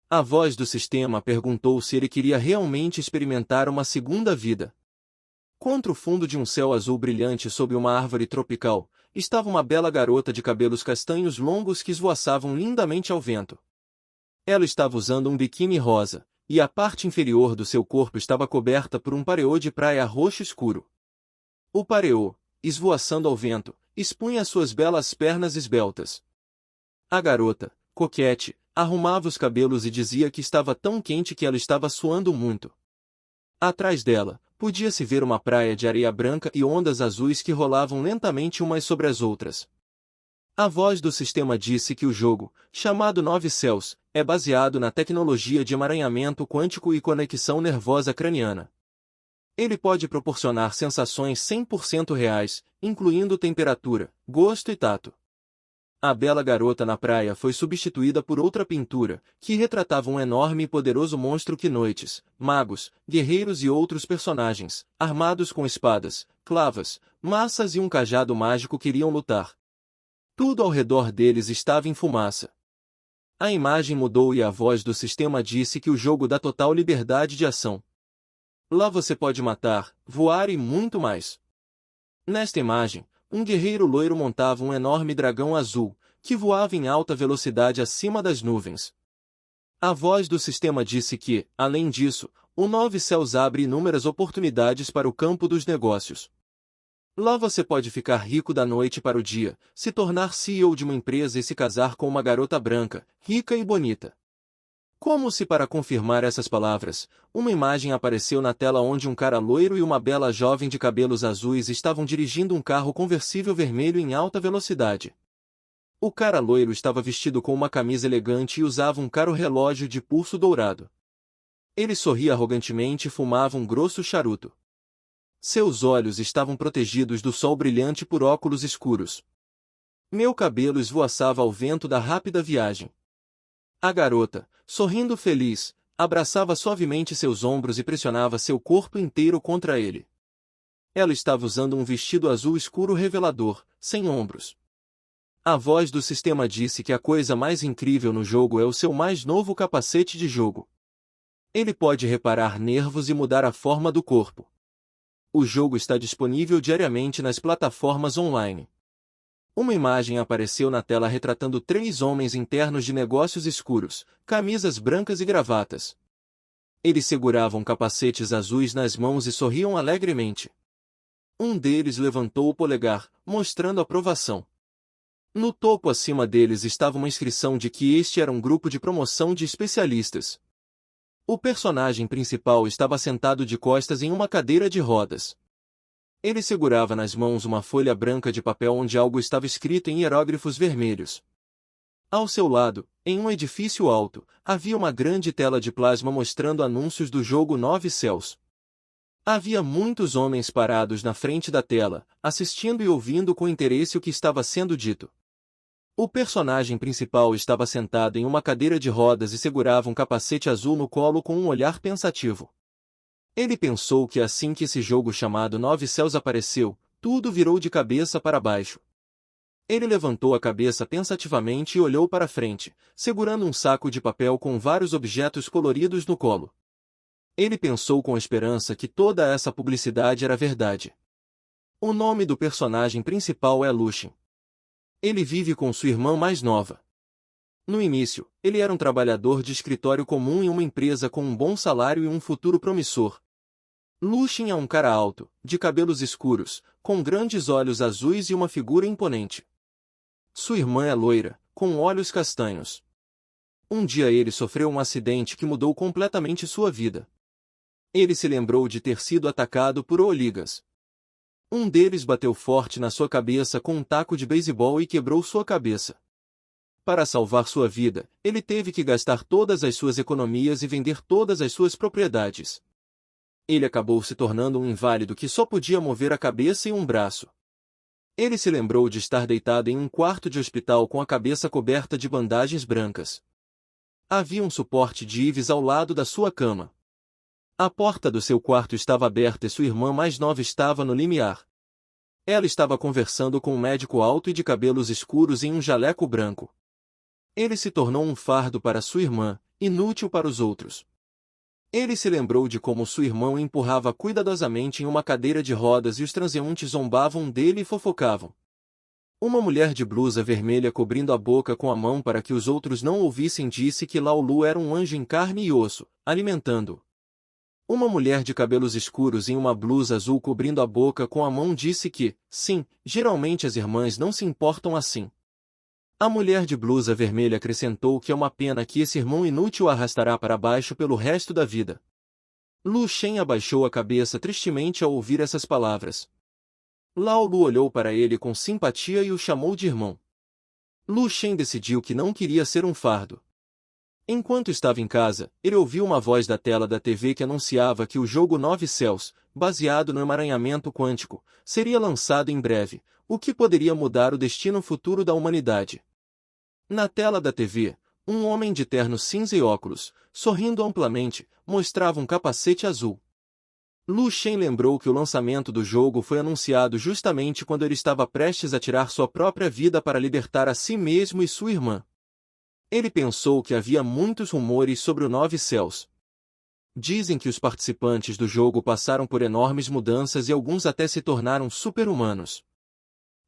A voz do sistema perguntou se ele queria realmente experimentar uma segunda vida. Contra o fundo de um céu azul brilhante sob uma árvore tropical, estava uma bela garota de cabelos castanhos longos que esvoaçavam lindamente ao vento. Ela estava usando um biquíni rosa, e a parte inferior do seu corpo estava coberta por um pareô de praia roxo escuro. O pareô, esvoaçando ao vento, expunha suas belas pernas esbeltas. A garota, coquete, arrumava os cabelos e dizia que estava tão quente que ela estava suando muito. Atrás dela, podia-se ver uma praia de areia branca e ondas azuis que rolavam lentamente umas sobre as outras. A voz do sistema disse que o jogo, chamado Nove Céus, é baseado na tecnologia de emaranhamento quântico e conexão nervosa craniana. Ele pode proporcionar sensações 100% reais, incluindo temperatura, gosto e tato. A bela garota na praia foi substituída por outra pintura, que retratava um enorme e poderoso monstro que noites, magos, guerreiros e outros personagens, armados com espadas, clavas, maças e um cajado mágico queriam lutar. Tudo ao redor deles estava em fumaça. A imagem mudou e a voz do sistema disse que o jogo dá total liberdade de ação. Lá você pode matar, voar e muito mais. Nesta imagem, um guerreiro loiro montava um enorme dragão azul, que voava em alta velocidade acima das nuvens. A voz do sistema disse que, além disso, o Nove Céus abre inúmeras oportunidades para o campo dos negócios. Lá você pode ficar rico da noite para o dia, se tornar CEO de uma empresa e se casar com uma garota branca, rica e bonita. Como se para confirmar essas palavras, uma imagem apareceu na tela onde um cara loiro e uma bela jovem de cabelos azuis estavam dirigindo um carro conversível vermelho em alta velocidade. O cara loiro estava vestido com uma camisa elegante e usava um caro relógio de pulso dourado. Ele sorria arrogantemente e fumava um grosso charuto. Seus olhos estavam protegidos do sol brilhante por óculos escuros. Meu cabelo esvoaçava ao vento da rápida viagem. A garota, sorrindo feliz, abraçava suavemente seus ombros e pressionava seu corpo inteiro contra ele. Ela estava usando um vestido azul escuro revelador, sem ombros. A voz do sistema disse que a coisa mais incrível no jogo é o seu mais novo capacete de jogo. Ele pode reparar nervos e mudar a forma do corpo. O jogo está disponível diariamente nas plataformas online. Uma imagem apareceu na tela retratando 3 homens internos de negócios escuros, camisas brancas e gravatas. Eles seguravam capacetes azuis nas mãos e sorriam alegremente. Um deles levantou o polegar, mostrando aprovação. No topo acima deles estava uma inscrição de que este era um grupo de promoção de especialistas. O personagem principal estava sentado de costas em uma cadeira de rodas. Ele segurava nas mãos uma folha branca de papel onde algo estava escrito em hieróglifos vermelhos. Ao seu lado, em um edifício alto, havia uma grande tela de plasma mostrando anúncios do jogo Nove Céus. Havia muitos homens parados na frente da tela, assistindo e ouvindo com interesse o que estava sendo dito. O personagem principal estava sentado em uma cadeira de rodas e segurava um capacete azul no colo com um olhar pensativo. Ele pensou que assim que esse jogo chamado Nove Céus apareceu, tudo virou de cabeça para baixo. Ele levantou a cabeça pensativamente e olhou para frente, segurando um saco de papel com vários objetos coloridos no colo. Ele pensou com esperança que toda essa publicidade era verdade. O nome do personagem principal é Luchin. Ele vive com sua irmã mais nova. No início, ele era um trabalhador de escritório comum em uma empresa com um bom salário e um futuro promissor. Luchin é um cara alto, de cabelos escuros, com grandes olhos azuis e uma figura imponente. Sua irmã é loira, com olhos castanhos. Um dia ele sofreu um acidente que mudou completamente sua vida. Ele se lembrou de ter sido atacado por oligas. Um deles bateu forte na sua cabeça com um taco de beisebol e quebrou sua cabeça. Para salvar sua vida, ele teve que gastar todas as suas economias e vender todas as suas propriedades. Ele acabou se tornando um inválido que só podia mover a cabeça e um braço. Ele se lembrou de estar deitado em um quarto de hospital com a cabeça coberta de bandagens brancas. Havia um suporte de íris ao lado da sua cama. A porta do seu quarto estava aberta e sua irmã mais nova estava no limiar. Ela estava conversando com um médico alto e de cabelos escuros em um jaleco branco. Ele se tornou um fardo para sua irmã, inútil para os outros. Ele se lembrou de como seu irmão o empurrava cuidadosamente em uma cadeira de rodas e os transeuntes zombavam dele e fofocavam. Uma mulher de blusa vermelha cobrindo a boca com a mão para que os outros não ouvissem disse que Lao Lu era um anjo em carne e osso, alimentando-o. Uma mulher de cabelos escuros em uma blusa azul cobrindo a boca com a mão disse que, sim, geralmente as irmãs não se importam assim. A mulher de blusa vermelha acrescentou que é uma pena que esse irmão inútil a arrastará para baixo pelo resto da vida. Lu Shen abaixou a cabeça tristemente ao ouvir essas palavras. Lao Lu olhou para ele com simpatia e o chamou de irmão. Lu Shen decidiu que não queria ser um fardo. Enquanto estava em casa, ele ouviu uma voz da tela da TV que anunciava que o jogo Nove Céus, baseado no emaranhamento quântico, seria lançado em breve, o que poderia mudar o destino futuro da humanidade. Na tela da TV, um homem de terno cinza e óculos, sorrindo amplamente, mostrava um capacete azul. Lu Shen lembrou que o lançamento do jogo foi anunciado justamente quando ele estava prestes a tirar sua própria vida para libertar a si mesmo e sua irmã. Ele pensou que havia muitos rumores sobre o Nove Céus. Dizem que os participantes do jogo passaram por enormes mudanças e alguns até se tornaram super-humanos.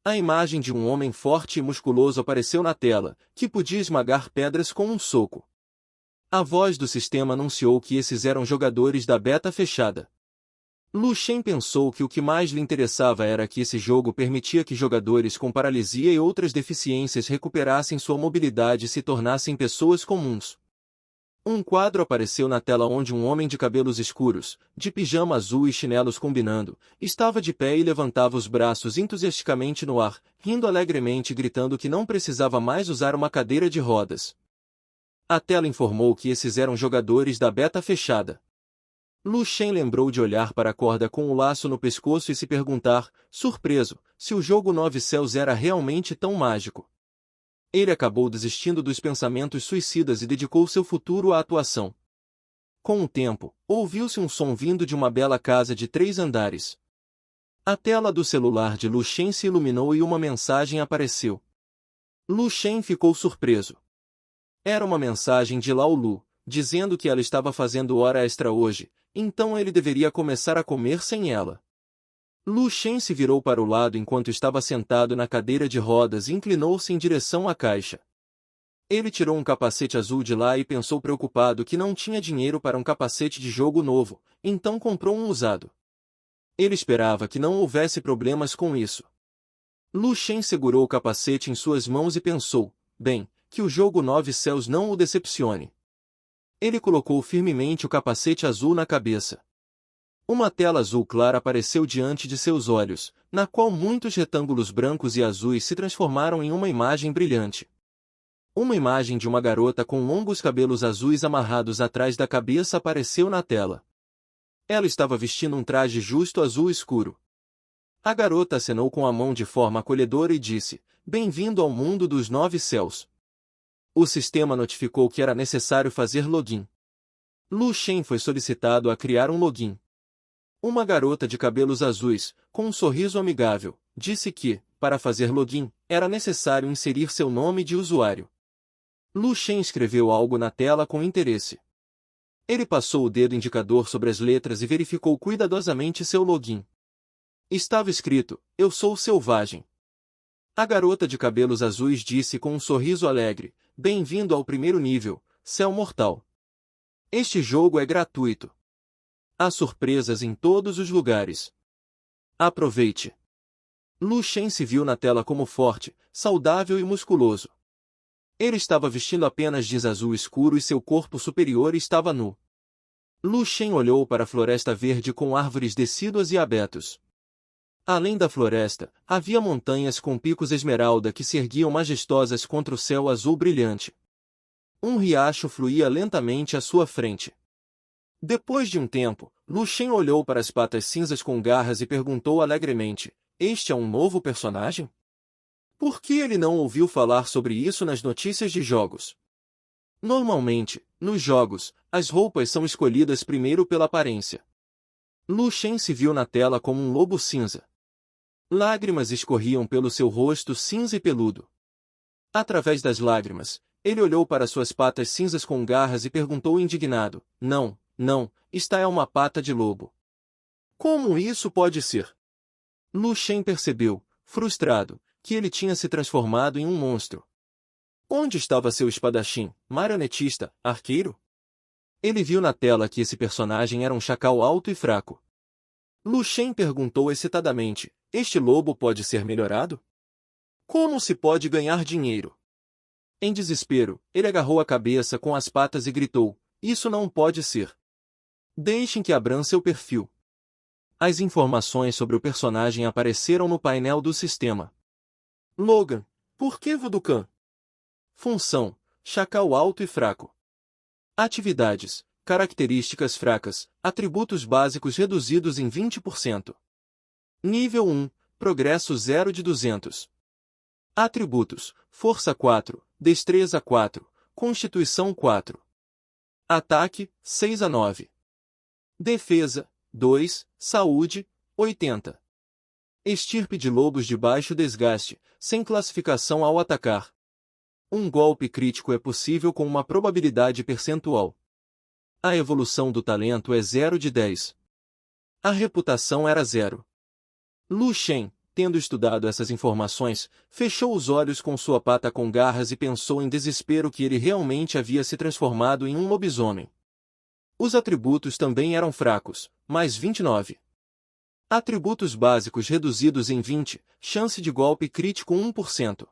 A imagem de um homem forte e musculoso apareceu na tela, que podia esmagar pedras com um soco. A voz do sistema anunciou que esses eram jogadores da beta fechada. Lu Shen pensou que o que mais lhe interessava era que esse jogo permitia que jogadores com paralisia e outras deficiências recuperassem sua mobilidade e se tornassem pessoas comuns. Um quadro apareceu na tela onde um homem de cabelos escuros, de pijama azul e chinelos combinando, estava de pé e levantava os braços entusiasticamente no ar, rindo alegremente e gritando que não precisava mais usar uma cadeira de rodas. A tela informou que esses eram jogadores da beta fechada. Lu Shen lembrou de olhar para a corda com o laço no pescoço e se perguntar, surpreso, se o jogo Nove Céus era realmente tão mágico. Ele acabou desistindo dos pensamentos suicidas e dedicou seu futuro à atuação. Com o tempo, ouviu-se um som vindo de uma bela casa de 3 andares. A tela do celular de Lu Shen se iluminou e uma mensagem apareceu. Lu Shen ficou surpreso. Era uma mensagem de Lao Lu, dizendo que ela estava fazendo hora extra hoje, então ele deveria começar a comer sem ela. Lu Shen se virou para o lado enquanto estava sentado na cadeira de rodas e inclinou-se em direção à caixa. Ele tirou um capacete azul de lá e pensou preocupado que não tinha dinheiro para um capacete de jogo novo, então comprou um usado. Ele esperava que não houvesse problemas com isso. Lu Shen segurou o capacete em suas mãos e pensou, bem, que o jogo Nove Céus não o decepcione. Ele colocou firmemente o capacete azul na cabeça. Uma tela azul clara apareceu diante de seus olhos, na qual muitos retângulos brancos e azuis se transformaram em uma imagem brilhante. Uma imagem de uma garota com longos cabelos azuis amarrados atrás da cabeça apareceu na tela. Ela estava vestindo um traje justo azul escuro. A garota acenou com a mão de forma acolhedora e disse, "Bem-vindo ao mundo dos Nove Céus." O sistema notificou que era necessário fazer login. Lu Shen foi solicitado a criar um login. Uma garota de cabelos azuis, com um sorriso amigável, disse que, para fazer login, era necessário inserir seu nome de usuário. Lu Shen escreveu algo na tela com interesse. Ele passou o dedo indicador sobre as letras e verificou cuidadosamente seu login. Estava escrito, "Eu sou selvagem." A garota de cabelos azuis disse com um sorriso alegre, "Bem-vindo ao primeiro nível, Céu Mortal. Este jogo é gratuito. Há surpresas em todos os lugares. Aproveite." Lu Shen se viu na tela como forte, saudável e musculoso. Ele estava vestindo apenas jeans azul escuro e seu corpo superior estava nu. Lu Shen olhou para a floresta verde com árvores decíduas e abetos. Além da floresta, havia montanhas com picos esmeralda que se erguiam majestosas contra o céu azul brilhante. Um riacho fluía lentamente à sua frente. Depois de um tempo, Lu Shen olhou para as patas cinzas com garras e perguntou alegremente, "Este é um novo personagem? Por que ele não ouviu falar sobre isso nas notícias de jogos?" Normalmente, nos jogos, as roupas são escolhidas primeiro pela aparência. Lu Shen se viu na tela como um lobo cinza. Lágrimas escorriam pelo seu rosto cinza e peludo. Através das lágrimas, Ele olhou para suas patas cinzas com garras e perguntou indignado: Não, não, esta é uma pata de lobo. Como isso pode ser? Lu Shen percebeu, frustrado, que ele tinha se transformado em um monstro. Onde estava seu espadachim, marionetista, arqueiro? Ele viu na tela que esse personagem era um chacal alto e fraco. Lu Shen perguntou excitadamente: Este lobo pode ser melhorado? Como se pode ganhar dinheiro? Em desespero, ele agarrou a cabeça com as patas e gritou: Isso não pode ser. Deixem que abram seu perfil. As informações sobre o personagem apareceram no painel do sistema. Logan, por que Voodoo? Função: chacal alto e fraco. Atividades: características fracas, atributos básicos reduzidos em 20%. Nível 1, progresso 0 de 200. Atributos: força 4, destreza 4, constituição 4. Ataque, 6 a 9. Defesa, 2, saúde, 80. Estirpe de lobos de baixo desgaste, sem classificação ao atacar. Um golpe crítico é possível com uma probabilidade percentual. A evolução do talento é 0 de 10. A reputação era 0. Lu Shen, tendo estudado essas informações, fechou os olhos com sua pata com garras e pensou em desespero que ele realmente havia se transformado em um lobisomem. Os atributos também eram fracos, mais 29. Atributos básicos reduzidos em 20, chance de golpe crítico 1%.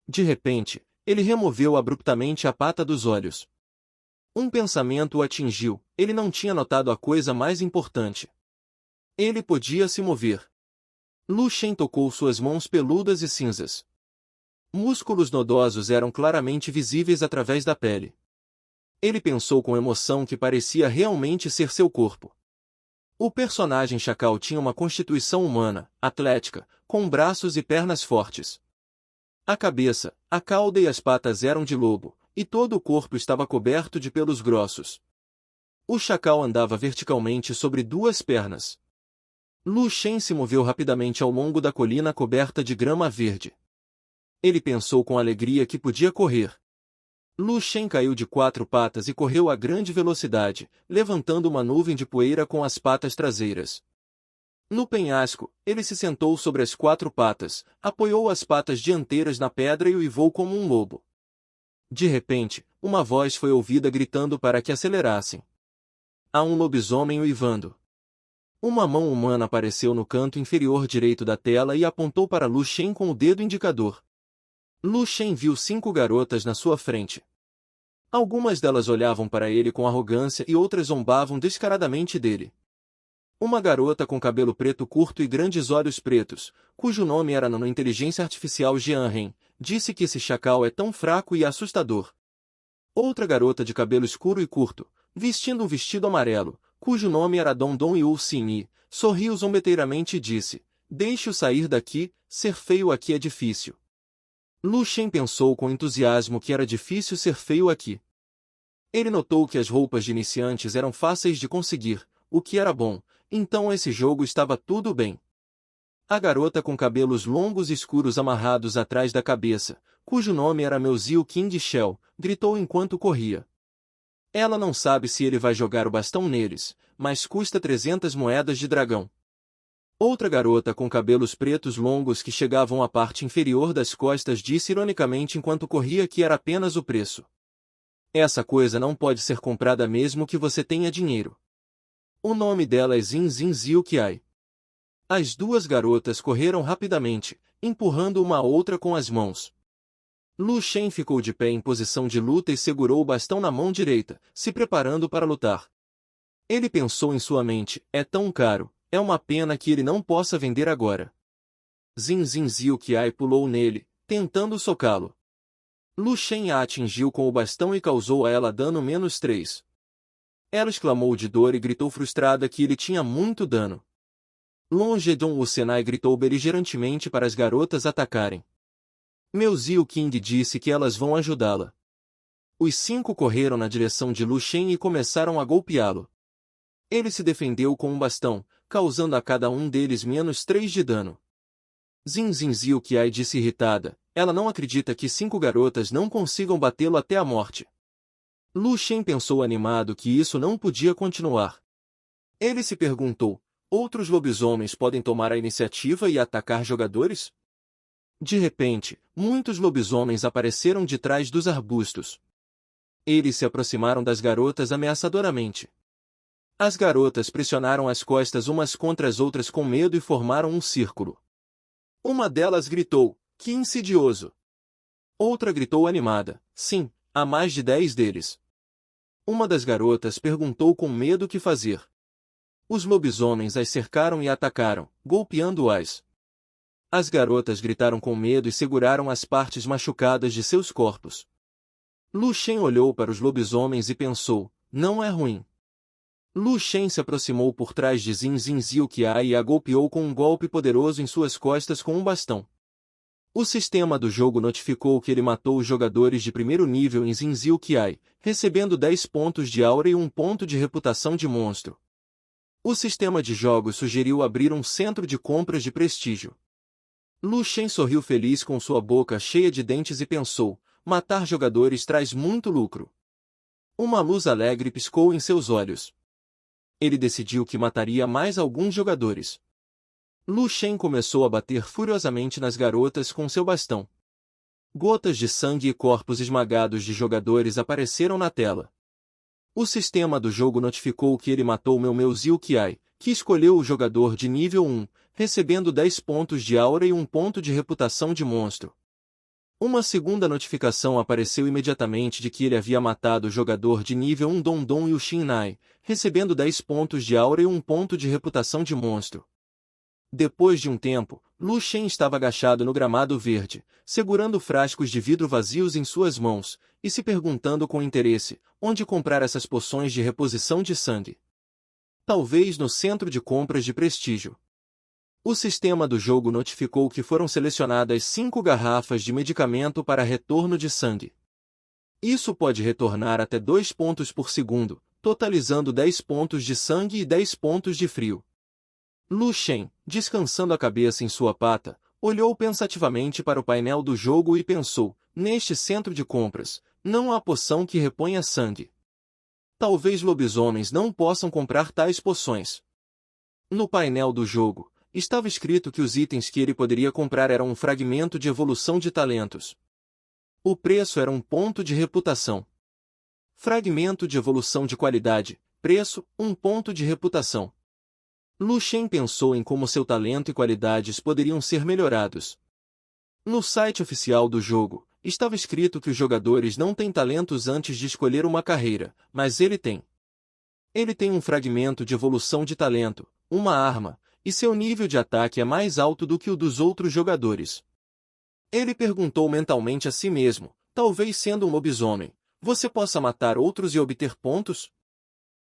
De repente, ele removeu abruptamente a pata dos olhos. Um pensamento o atingiu, ele não tinha notado a coisa mais importante. Ele podia se mover. Lu Shen tocou suas mãos peludas e cinzas. Músculos nodosos eram claramente visíveis através da pele. Ele pensou com emoção que parecia realmente ser seu corpo. O personagem chacal tinha uma constituição humana, atlética, com braços e pernas fortes. A cabeça, a cauda e as patas eram de lobo, e todo o corpo estava coberto de pelos grossos. O chacal andava verticalmente sobre duas pernas. Lu Shen se moveu rapidamente ao longo da colina coberta de grama verde. Ele pensou com alegria que podia correr. Lu Shen caiu de 4 patas e correu a grande velocidade, levantando uma nuvem de poeira com as patas traseiras. No penhasco, ele se sentou sobre as 4 patas, apoiou as patas dianteiras na pedra e uivou como um lobo. De repente, uma voz foi ouvida gritando para que acelerassem. Há um lobisomem uivando. Uma mão humana apareceu no canto inferior direito da tela e apontou para Lu Shen com o dedo indicador. Lu Shen viu 5 garotas na sua frente. Algumas delas olhavam para ele com arrogância e outras zombavam descaradamente dele. Uma garota com cabelo preto curto e grandes olhos pretos, cujo nome era na inteligência artificial Jian Ren, disse que esse chacal é tão fraco e assustador. Outra garota de cabelo escuro e curto, vestindo um vestido amarelo, cujo nome era Dondon Yu Xin, sorriu zombeteiramente e disse: Deixe-o sair daqui, ser feio aqui é difícil. Lu Shen pensou com entusiasmo que era difícil ser feio aqui. Ele notou que as roupas de iniciantes eram fáceis de conseguir, o que era bom, então esse jogo estava tudo bem. A garota com cabelos longos e escuros amarrados atrás da cabeça, cujo nome era Meuzio King Shell, gritou enquanto corria. Ela não sabe se ele vai jogar o bastão neles, mas custa 300 moedas de dragão. Outra garota com cabelos pretos longos que chegavam à parte inferior das costas disse ironicamente enquanto corria que era apenas o preço. Essa coisa não pode ser comprada mesmo que você tenha dinheiro. O nome dela é Zin Zin Ziu Qiai. As 2 garotas correram rapidamente, empurrando uma a outra com as mãos. Lu Shen ficou de pé em posição de luta e segurou o bastão na mão direita, se preparando para lutar. Ele pensou em sua mente: é tão caro, é uma pena que ele não possa vender agora. Zin Zin Ziu Qiai pulou nele, tentando socá-lo. Lu Shen a atingiu com o bastão e causou a ela dano -3. Ela exclamou de dor e gritou frustrada que ele tinha muito dano. Longedong Wusenai gritou beligerantemente para as garotas atacarem. Meuzio King disse que elas vão ajudá-la. Os 5 correram na direção de Lu Shen e começaram a golpeá-lo. Ele se defendeu com um bastão, causando a cada um deles -3 de dano. Zinzinziu Qiai disse irritada, ela não acredita que 5 garotas não consigam batê-lo até a morte. Lu Shen pensou animado que isso não podia continuar. Ele se perguntou, outros lobisomens podem tomar a iniciativa e atacar jogadores? De repente, muitos lobisomens apareceram de trás dos arbustos. Eles se aproximaram das garotas ameaçadoramente. As garotas pressionaram as costas umas contra as outras com medo e formaram um círculo. Uma delas gritou, que insidioso! Outra gritou animada, sim, há mais de 10 deles. Uma das garotas perguntou com medo o que fazer. Os lobisomens as cercaram e atacaram, golpeando-as. As garotas gritaram com medo e seguraram as partes machucadas de seus corpos. Lu Shen olhou para os lobisomens e pensou, não é ruim. Lu Shen se aproximou por trás de Zinzinziu Qiai e a golpeou com um golpe poderoso em suas costas com um bastão. O sistema do jogo notificou que ele matou os jogadores de primeiro nível em Zinziu Qiai, recebendo 10 pontos de aura e 1 ponto de reputação de monstro. O sistema de jogos sugeriu abrir um centro de compras de prestígio. Lu Shen sorriu feliz com sua boca cheia de dentes e pensou, matar jogadores traz muito lucro. Uma luz alegre piscou em seus olhos. Ele decidiu que mataria mais alguns jogadores. Lu Shen começou a bater furiosamente nas garotas com seu bastão. Gotas de sangue e corpos esmagados de jogadores apareceram na tela. O sistema do jogo notificou que ele matou Meu Ziu Qiai, que escolheu o jogador de nível 1, recebendo 10 pontos de aura e 1 ponto de reputação de monstro. Uma segunda notificação apareceu imediatamente de que ele havia matado o jogador de nível 1 Dongdong e o Xinnai, recebendo 10 pontos de aura e 1 ponto de reputação de monstro. Depois de um tempo, Lu Shen estava agachado no gramado verde, segurando frascos de vidro vazios em suas mãos, e se perguntando com interesse, onde comprar essas poções de reposição de sangue. Talvez no centro de compras de prestígio. O sistema do jogo notificou que foram selecionadas 5 garrafas de medicamento para retorno de sangue. Isso pode retornar até 2 pontos por segundo, totalizando 10 pontos de sangue e 10 pontos de frio. Lu Shen, descansando a cabeça em sua pata, olhou pensativamente para o painel do jogo e pensou, neste centro de compras, não há poção que reponha sangue. Talvez lobisomens não possam comprar tais poções. No painel do jogo, estava escrito que os itens que ele poderia comprar eram um fragmento de evolução de talentos. O preço era 1 ponto de reputação. Fragmento de evolução de qualidade, preço, 1 ponto de reputação. Lu Shen pensou em como seu talento e qualidades poderiam ser melhorados. No site oficial do jogo, estava escrito que os jogadores não têm talentos antes de escolher uma carreira, mas ele tem. Ele tem um fragmento de evolução de talento, uma arma, e seu nível de ataque é mais alto do que o dos outros jogadores. Ele perguntou mentalmente a si mesmo, talvez sendo um lobisomem, você possa matar outros e obter pontos?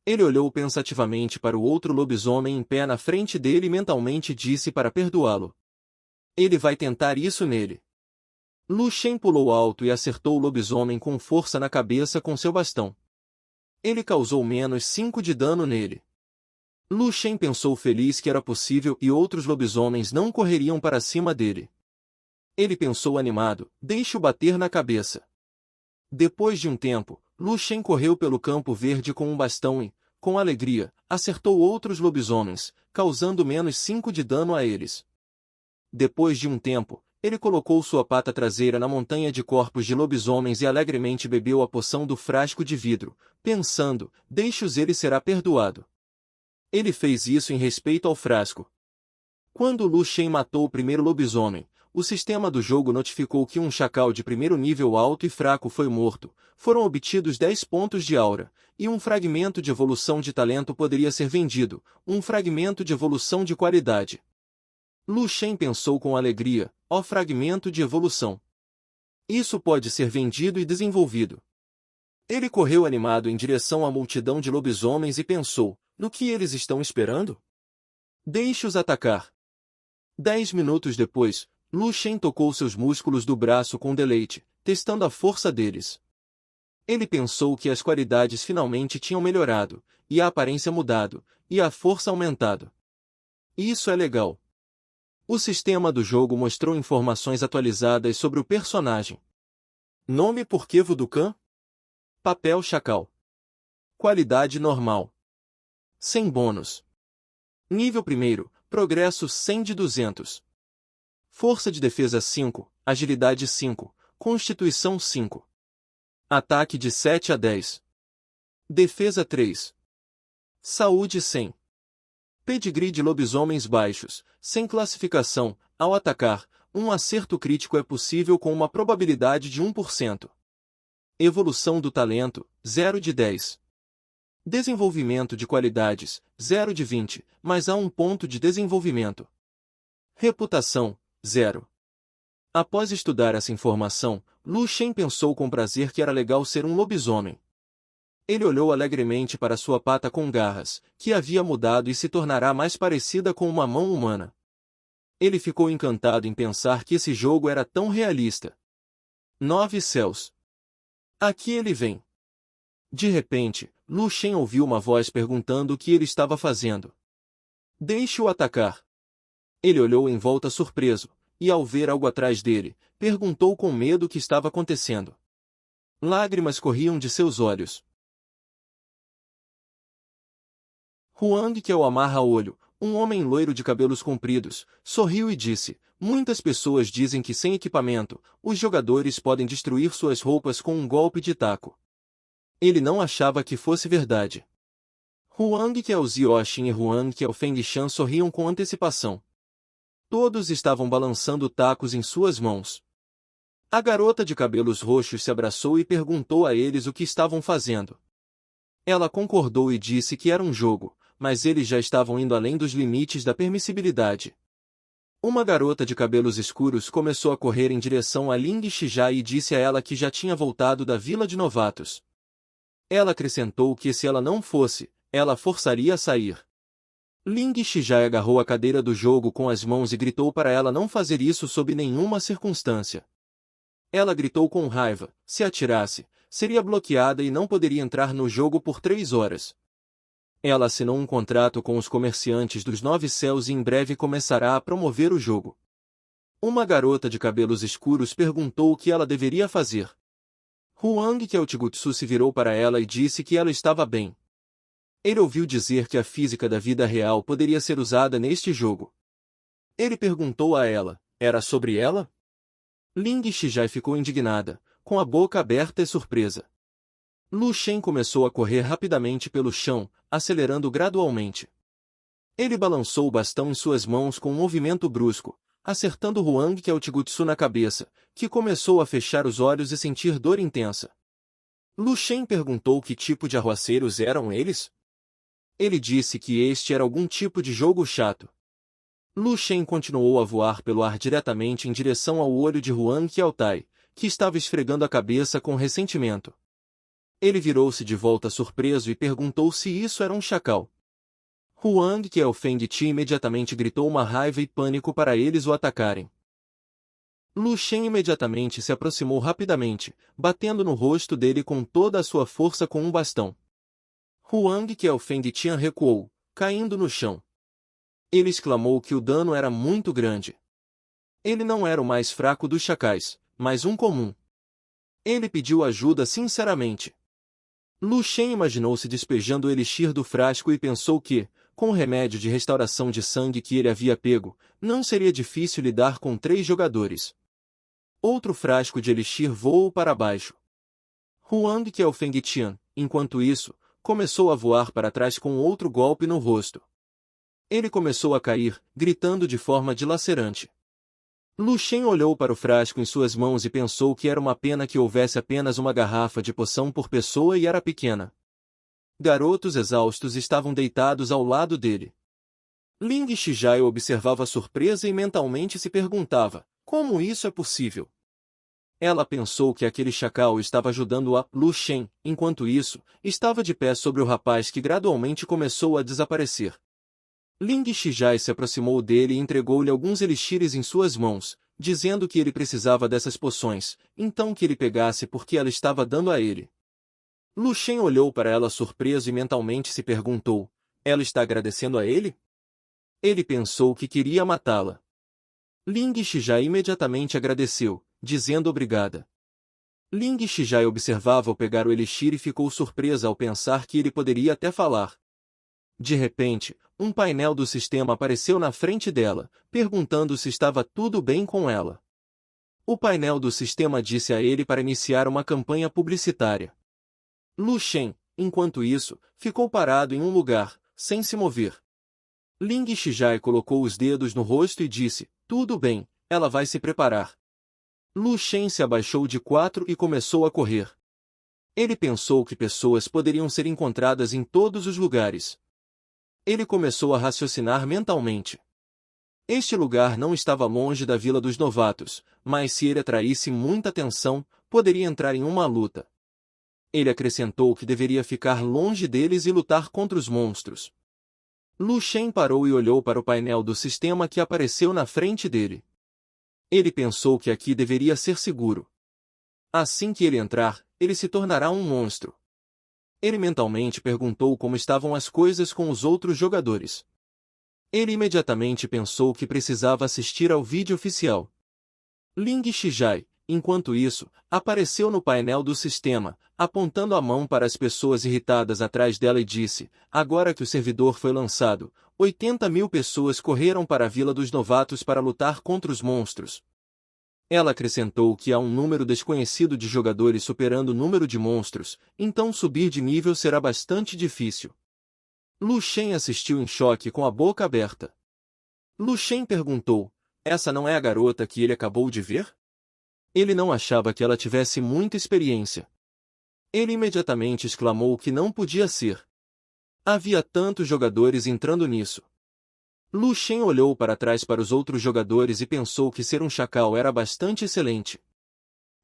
Ele olhou pensativamente para o outro lobisomem em pé na frente dele e mentalmente disse para perdoá-lo. Ele vai tentar isso nele. Lu Shen pulou alto e acertou o lobisomem com força na cabeça com seu bastão. Ele causou menos 5 de dano nele. Lu Shen pensou feliz que era possível e outros lobisomens não correriam para cima dele. Ele pensou animado, deixe-o bater na cabeça. Depois de um tempo, Lu Shen correu pelo campo verde com um bastão e, com alegria, acertou outros lobisomens, causando menos 5 de dano a eles. Depois de um tempo, ele colocou sua pata traseira na montanha de corpos de lobisomens e alegremente bebeu a poção do frasco de vidro, pensando, deixe-os ele será perdoado. Ele fez isso em respeito ao frasco. Quando Lu Shen matou o primeiro lobisomem, o sistema do jogo notificou que um chacal de primeiro nível alto e fraco foi morto, foram obtidos 10 pontos de aura, e um fragmento de evolução de talento poderia ser vendido, um fragmento de evolução de qualidade. Lu Shen pensou com alegria, ó fragmento de evolução. Isso pode ser vendido e desenvolvido. Ele correu animado em direção à multidão de lobisomens e pensou, no que eles estão esperando? Deixe-os atacar. 10 minutos depois, Lu Shen tocou seus músculos do braço com deleite, testando a força deles. Ele pensou que as qualidades finalmente tinham melhorado, e a aparência mudado, e a força aumentado. Isso é legal. O sistema do jogo mostrou informações atualizadas sobre o personagem. Nome Porquevo do Khan. Papel Chacal. Qualidade normal. Sem bônus. Nível 1º, progresso 100 de 200. Força de defesa 5, agilidade 5, constituição 5. Ataque de 7 a 10. Defesa 3. Saúde 100. Pedigree de lobisomens baixos, sem classificação, ao atacar, um acerto crítico é possível com uma probabilidade de 1%. Evolução do talento, 0 de 10. Desenvolvimento de qualidades, 0 de 20, mas há um ponto de desenvolvimento. Reputação, 0. Após estudar essa informação, Lu Shen pensou com prazer que era legal ser um lobisomem. Ele olhou alegremente para sua pata com garras, que havia mudado e se tornará mais parecida com uma mão humana. Ele ficou encantado em pensar que esse jogo era tão realista. 9 céus. Aqui ele vem. De repente, Lu Shen ouviu uma voz perguntando o que ele estava fazendo. Deixe-o atacar. Ele olhou em volta surpreso, e ao ver algo atrás dele, perguntou com medo o que estava acontecendo. Lágrimas corriam de seus olhos. Huang, que é o amarra-olho, um homem loiro de cabelos compridos, sorriu e disse: muitas pessoas dizem que sem equipamento, os jogadores podem destruir suas roupas com um golpe de taco. Ele não achava que fosse verdade. Huang, que é o Zioxin, e Huang, que é o Fengshan, sorriam com antecipação. Todos estavam balançando tacos em suas mãos. A garota de cabelos roxos se abraçou e perguntou a eles o que estavam fazendo. Ela concordou e disse que era um jogo, mas eles já estavam indo além dos limites da permissibilidade. Uma garota de cabelos escuros começou a correr em direção a Ling Shijai e disse a ela que já tinha voltado da vila de novatos. Ela acrescentou que se ela não fosse, ela a forçaria a sair. Ling Shijai agarrou a cadeira do jogo com as mãos e gritou para ela não fazer isso sob nenhuma circunstância. Ela gritou com raiva: se atirasse, seria bloqueada e não poderia entrar no jogo por 3 horas. Ela assinou um contrato com os comerciantes dos 9 céus e em breve começará a promover o jogo. Uma garota de cabelos escuros perguntou o que ela deveria fazer. Huang, que é o Tigutsu, se virou para ela e disse que ela estava bem. Ele ouviu dizer que a física da vida real poderia ser usada neste jogo. Ele perguntou a ela: era sobre ela? Ling Shijai ficou indignada, com a boca aberta e surpresa. Lu Shen começou a correr rapidamente pelo chão, acelerando gradualmente. Ele balançou o bastão em suas mãos com um movimento brusco, acertando Huang, que é o Tigutsu, na cabeça, que começou a fechar os olhos e sentir dor intensa. Lu Shen perguntou que tipo de arruaceiros eram eles? Ele disse que este era algum tipo de jogo chato. Lu Shen continuou a voar pelo ar diretamente em direção ao olho de Huang Qiaotai, que estava esfregando a cabeça com ressentimento. Ele virou-se de volta surpreso e perguntou se isso era um chacal. Huang, que é o Feng Ti, imediatamente gritou uma raiva e pânico para eles o atacarem. Lu Shen imediatamente se aproximou rapidamente, batendo no rosto dele com toda a sua força com um bastão. Huang, que é o Feng Tian, recuou, caindo no chão. Ele exclamou que o dano era muito grande. Ele não era o mais fraco dos chacais, mas um comum. Ele pediu ajuda sinceramente. Lu Shen imaginou-se despejando o elixir do frasco e pensou que, com o remédio de restauração de sangue que ele havia pego, não seria difícil lidar com 3 jogadores. Outro frasco de elixir voou para baixo. Huang, que é o Feng Tian, enquanto isso, começou a voar para trás com outro golpe no rosto. Ele começou a cair, gritando de forma dilacerante. Lu Shen olhou para o frasco em suas mãos e pensou que era uma pena que houvesse apenas uma garrafa de poção por pessoa e era pequena. Garotos exaustos estavam deitados ao lado dele. Ling Shijai observava surpresa e mentalmente se perguntava: como isso é possível? Ela pensou que aquele chacal estava ajudando a Lu Shen, enquanto isso, estava de pé sobre o rapaz que gradualmente começou a desaparecer. Ling Shijai se aproximou dele e entregou-lhe alguns elixires em suas mãos, dizendo que ele precisava dessas poções, então que ele pegasse porque ela estava dando a ele. Lu Shen olhou para ela surpreso e mentalmente se perguntou: ela está agradecendo a ele? Ele pensou que queria matá-la. Ling Shijai imediatamente agradeceu, dizendo obrigada. Ling Shijai observava ao pegar o elixir e ficou surpresa ao pensar que ele poderia até falar. De repente, um painel do sistema apareceu na frente dela, perguntando se estava tudo bem com ela. O painel do sistema disse a ele para iniciar uma campanha publicitária. Lu Shen, enquanto isso, ficou parado em um lugar, sem se mover. Ling Shijai colocou os dedos no rosto e disse, tudo bem, ela vai se preparar. Lu Shen se abaixou de 4 e começou a correr. Ele pensou que pessoas poderiam ser encontradas em todos os lugares. Ele começou a raciocinar mentalmente. Este lugar não estava longe da Vila dos Novatos, mas se ele atraísse muita atenção, poderia entrar em uma luta. Ele acrescentou que deveria ficar longe deles e lutar contra os monstros. Lu Shen parou e olhou para o painel do sistema que apareceu na frente dele. Ele pensou que aqui deveria ser seguro. Assim que ele entrar, ele se tornará um monstro. Ele mentalmente perguntou como estavam as coisas com os outros jogadores. Ele imediatamente pensou que precisava assistir ao vídeo oficial. Ling Shijai, enquanto isso, apareceu no painel do sistema, apontando a mão para as pessoas irritadas atrás dela e disse, agora que o servidor foi lançado, 80.000 pessoas correram para a Vila dos Novatos para lutar contra os monstros. Ela acrescentou que há um número desconhecido de jogadores superando o número de monstros, então subir de nível será bastante difícil. Lu Shen assistiu em choque com a boca aberta. Lu Shen perguntou, essa não é a garota que ele acabou de ver? Ele não achava que ela tivesse muita experiência. Ele imediatamente exclamou que não podia ser. Havia tantos jogadores entrando nisso. Lu Shen olhou para trás para os outros jogadores e pensou que ser um chacal era bastante excelente.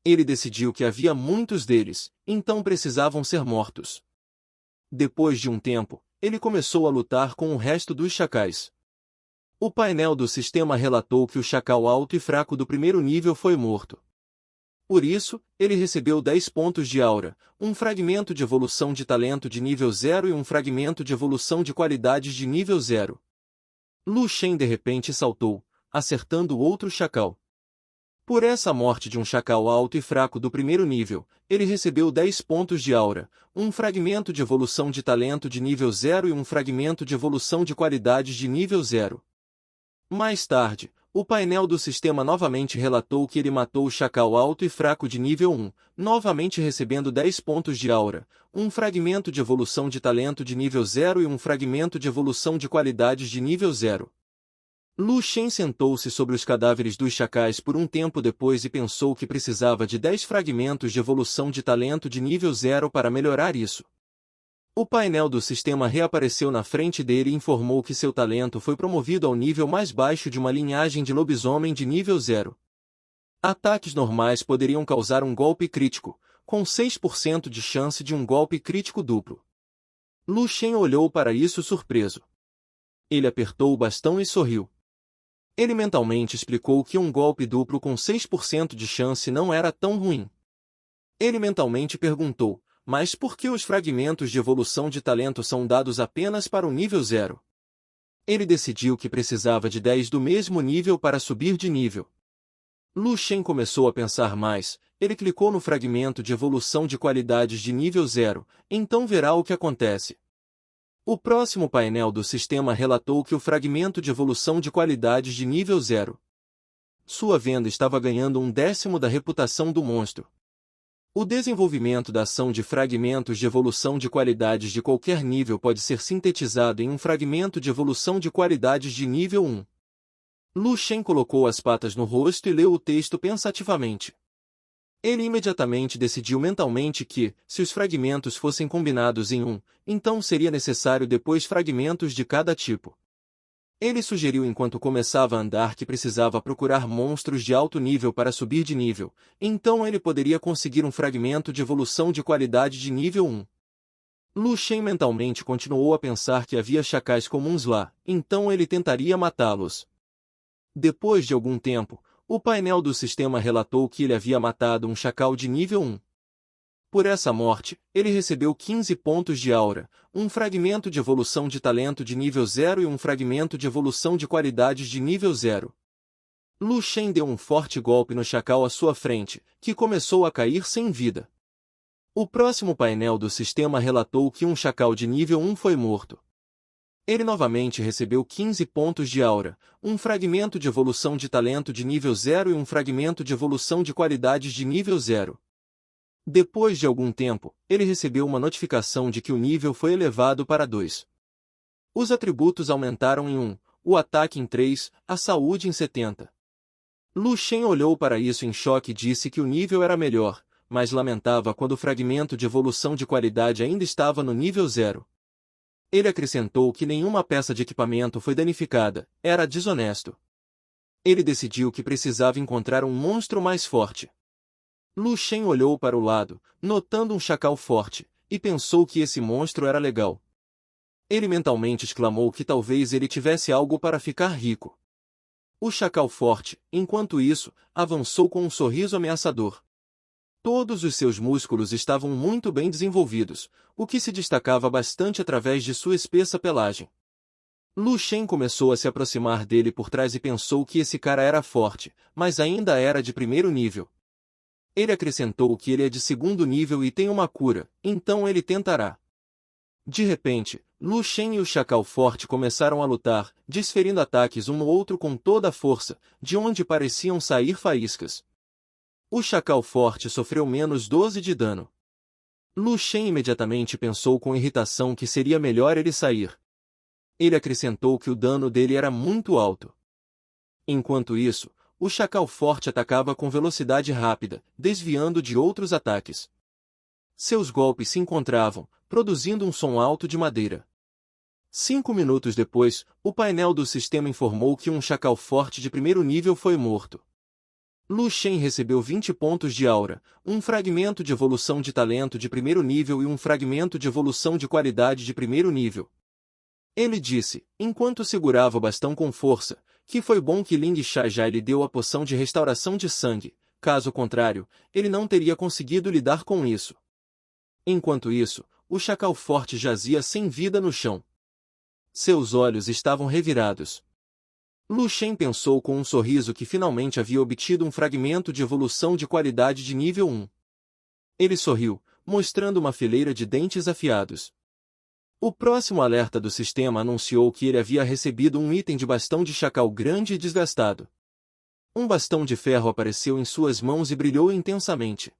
Ele decidiu que havia muitos deles, então precisavam ser mortos. Depois de um tempo, ele começou a lutar com o resto dos chacais. O painel do sistema relatou que o chacal alto e fraco do primeiro nível foi morto. Por isso, ele recebeu 10 pontos de aura, um fragmento de evolução de talento de nível 0 e um fragmento de evolução de qualidades de nível 0. Lu Shen de repente saltou, acertando outro chacal. Por essa morte de um chacal alto e fraco do primeiro nível, ele recebeu 10 pontos de aura, um fragmento de evolução de talento de nível 0 e um fragmento de evolução de qualidades de nível 0. Mais tarde, o painel do sistema novamente relatou que ele matou o chacal alto e fraco de nível 1, novamente recebendo 10 pontos de aura, um fragmento de evolução de talento de nível 0 e um fragmento de evolução de qualidades de nível 0. Lu Shen sentou-se sobre os cadáveres dos chacais por um tempo depois e pensou que precisava de 10 fragmentos de evolução de talento de nível 0 para melhorar isso. O painel do sistema reapareceu na frente dele e informou que seu talento foi promovido ao nível mais baixo de uma linhagem de lobisomem de nível 0. Ataques normais poderiam causar um golpe crítico, com 6% de chance de um golpe crítico duplo. Lu Shen olhou para isso surpreso. Ele apertou o bastão e sorriu. Ele mentalmente explicou que um golpe duplo com 6% de chance não era tão ruim. Ele mentalmente perguntou, mas por que os fragmentos de evolução de talento são dados apenas para o nível 0? Ele decidiu que precisava de 10 do mesmo nível para subir de nível. Lu Shen começou a pensar mais, ele clicou no fragmento de evolução de qualidades de nível 0, então verá o que acontece. O próximo painel do sistema relatou que o fragmento de evolução de qualidades de nível 0. Sua venda estava ganhando 1/10 da reputação do monstro. O desenvolvimento da ação de fragmentos de evolução de qualidades de qualquer nível pode ser sintetizado em um fragmento de evolução de qualidades de nível 1. Lu Shen colocou as patas no rosto e leu o texto pensativamente. Ele imediatamente decidiu mentalmente que, se os fragmentos fossem combinados em um, então seria necessário depois fragmentos de cada tipo. Ele sugeriu enquanto começava a andar que precisava procurar monstros de alto nível para subir de nível, então ele poderia conseguir um fragmento de evolução de qualidade de nível 1. Lu Shen mentalmente continuou a pensar que havia chacais comuns lá, então ele tentaria matá-los. Depois de algum tempo, o painel do sistema relatou que ele havia matado um chacal de nível 1. Por essa morte, ele recebeu 15 pontos de aura, um fragmento de evolução de talento de nível 0 e um fragmento de evolução de qualidades de nível 0. Lu Shen deu um forte golpe no chacal à sua frente, que começou a cair sem vida. O próximo painel do sistema relatou que um chacal de nível 1 foi morto. Ele novamente recebeu 15 pontos de aura, um fragmento de evolução de talento de nível 0 e um fragmento de evolução de qualidades de nível 0. Depois de algum tempo, ele recebeu uma notificação de que o nível foi elevado para 2. Os atributos aumentaram em 1, o ataque em 3, a saúde em 70. Lu Shen olhou para isso em choque e disse que o nível era melhor, mas lamentava quando o fragmento de evolução de qualidade ainda estava no nível 0. Ele acrescentou que nenhuma peça de equipamento foi danificada, era desonesto. Ele decidiu que precisava encontrar um monstro mais forte. Lu Shen olhou para o lado, notando um chacal forte, e pensou que esse monstro era legal. Ele mentalmente exclamou que talvez ele tivesse algo para ficar rico. O chacal forte, enquanto isso, avançou com um sorriso ameaçador. Todos os seus músculos estavam muito bem desenvolvidos, o que se destacava bastante através de sua espessa pelagem. Lu Shen começou a se aproximar dele por trás e pensou que esse cara era forte, mas ainda era de primeiro nível. Ele acrescentou que ele é de segundo nível e tem uma cura, então ele tentará. De repente, Lu Shen e o chacal forte começaram a lutar, desferindo ataques um no outro com toda a força, de onde pareciam sair faíscas. O chacal forte sofreu menos 12 de dano. Lu Shen imediatamente pensou com irritação que seria melhor ele sair. Ele acrescentou que o dano dele era muito alto. Enquanto isso, o chacal forte atacava com velocidade rápida, desviando de outros ataques. Seus golpes se encontravam, produzindo um som alto de madeira. 5 minutos depois, o painel do sistema informou que um chacal forte de primeiro nível foi morto. Lu Shen recebeu 20 pontos de aura, um fragmento de evolução de talento de primeiro nível e um fragmento de evolução de qualidade de primeiro nível. Ele disse, enquanto segurava o bastão com força, que foi bom que Ling Sha já lhe deu a poção de restauração de sangue, caso contrário, ele não teria conseguido lidar com isso. Enquanto isso, o chacal forte jazia sem vida no chão. Seus olhos estavam revirados. Lu Shen pensou com um sorriso que finalmente havia obtido um fragmento de evolução de qualidade de nível 1. Ele sorriu, mostrando uma fileira de dentes afiados. O próximo alerta do sistema anunciou que ele havia recebido um item de bastão de chacal grande e desgastado. Um bastão de ferro apareceu em suas mãos e brilhou intensamente.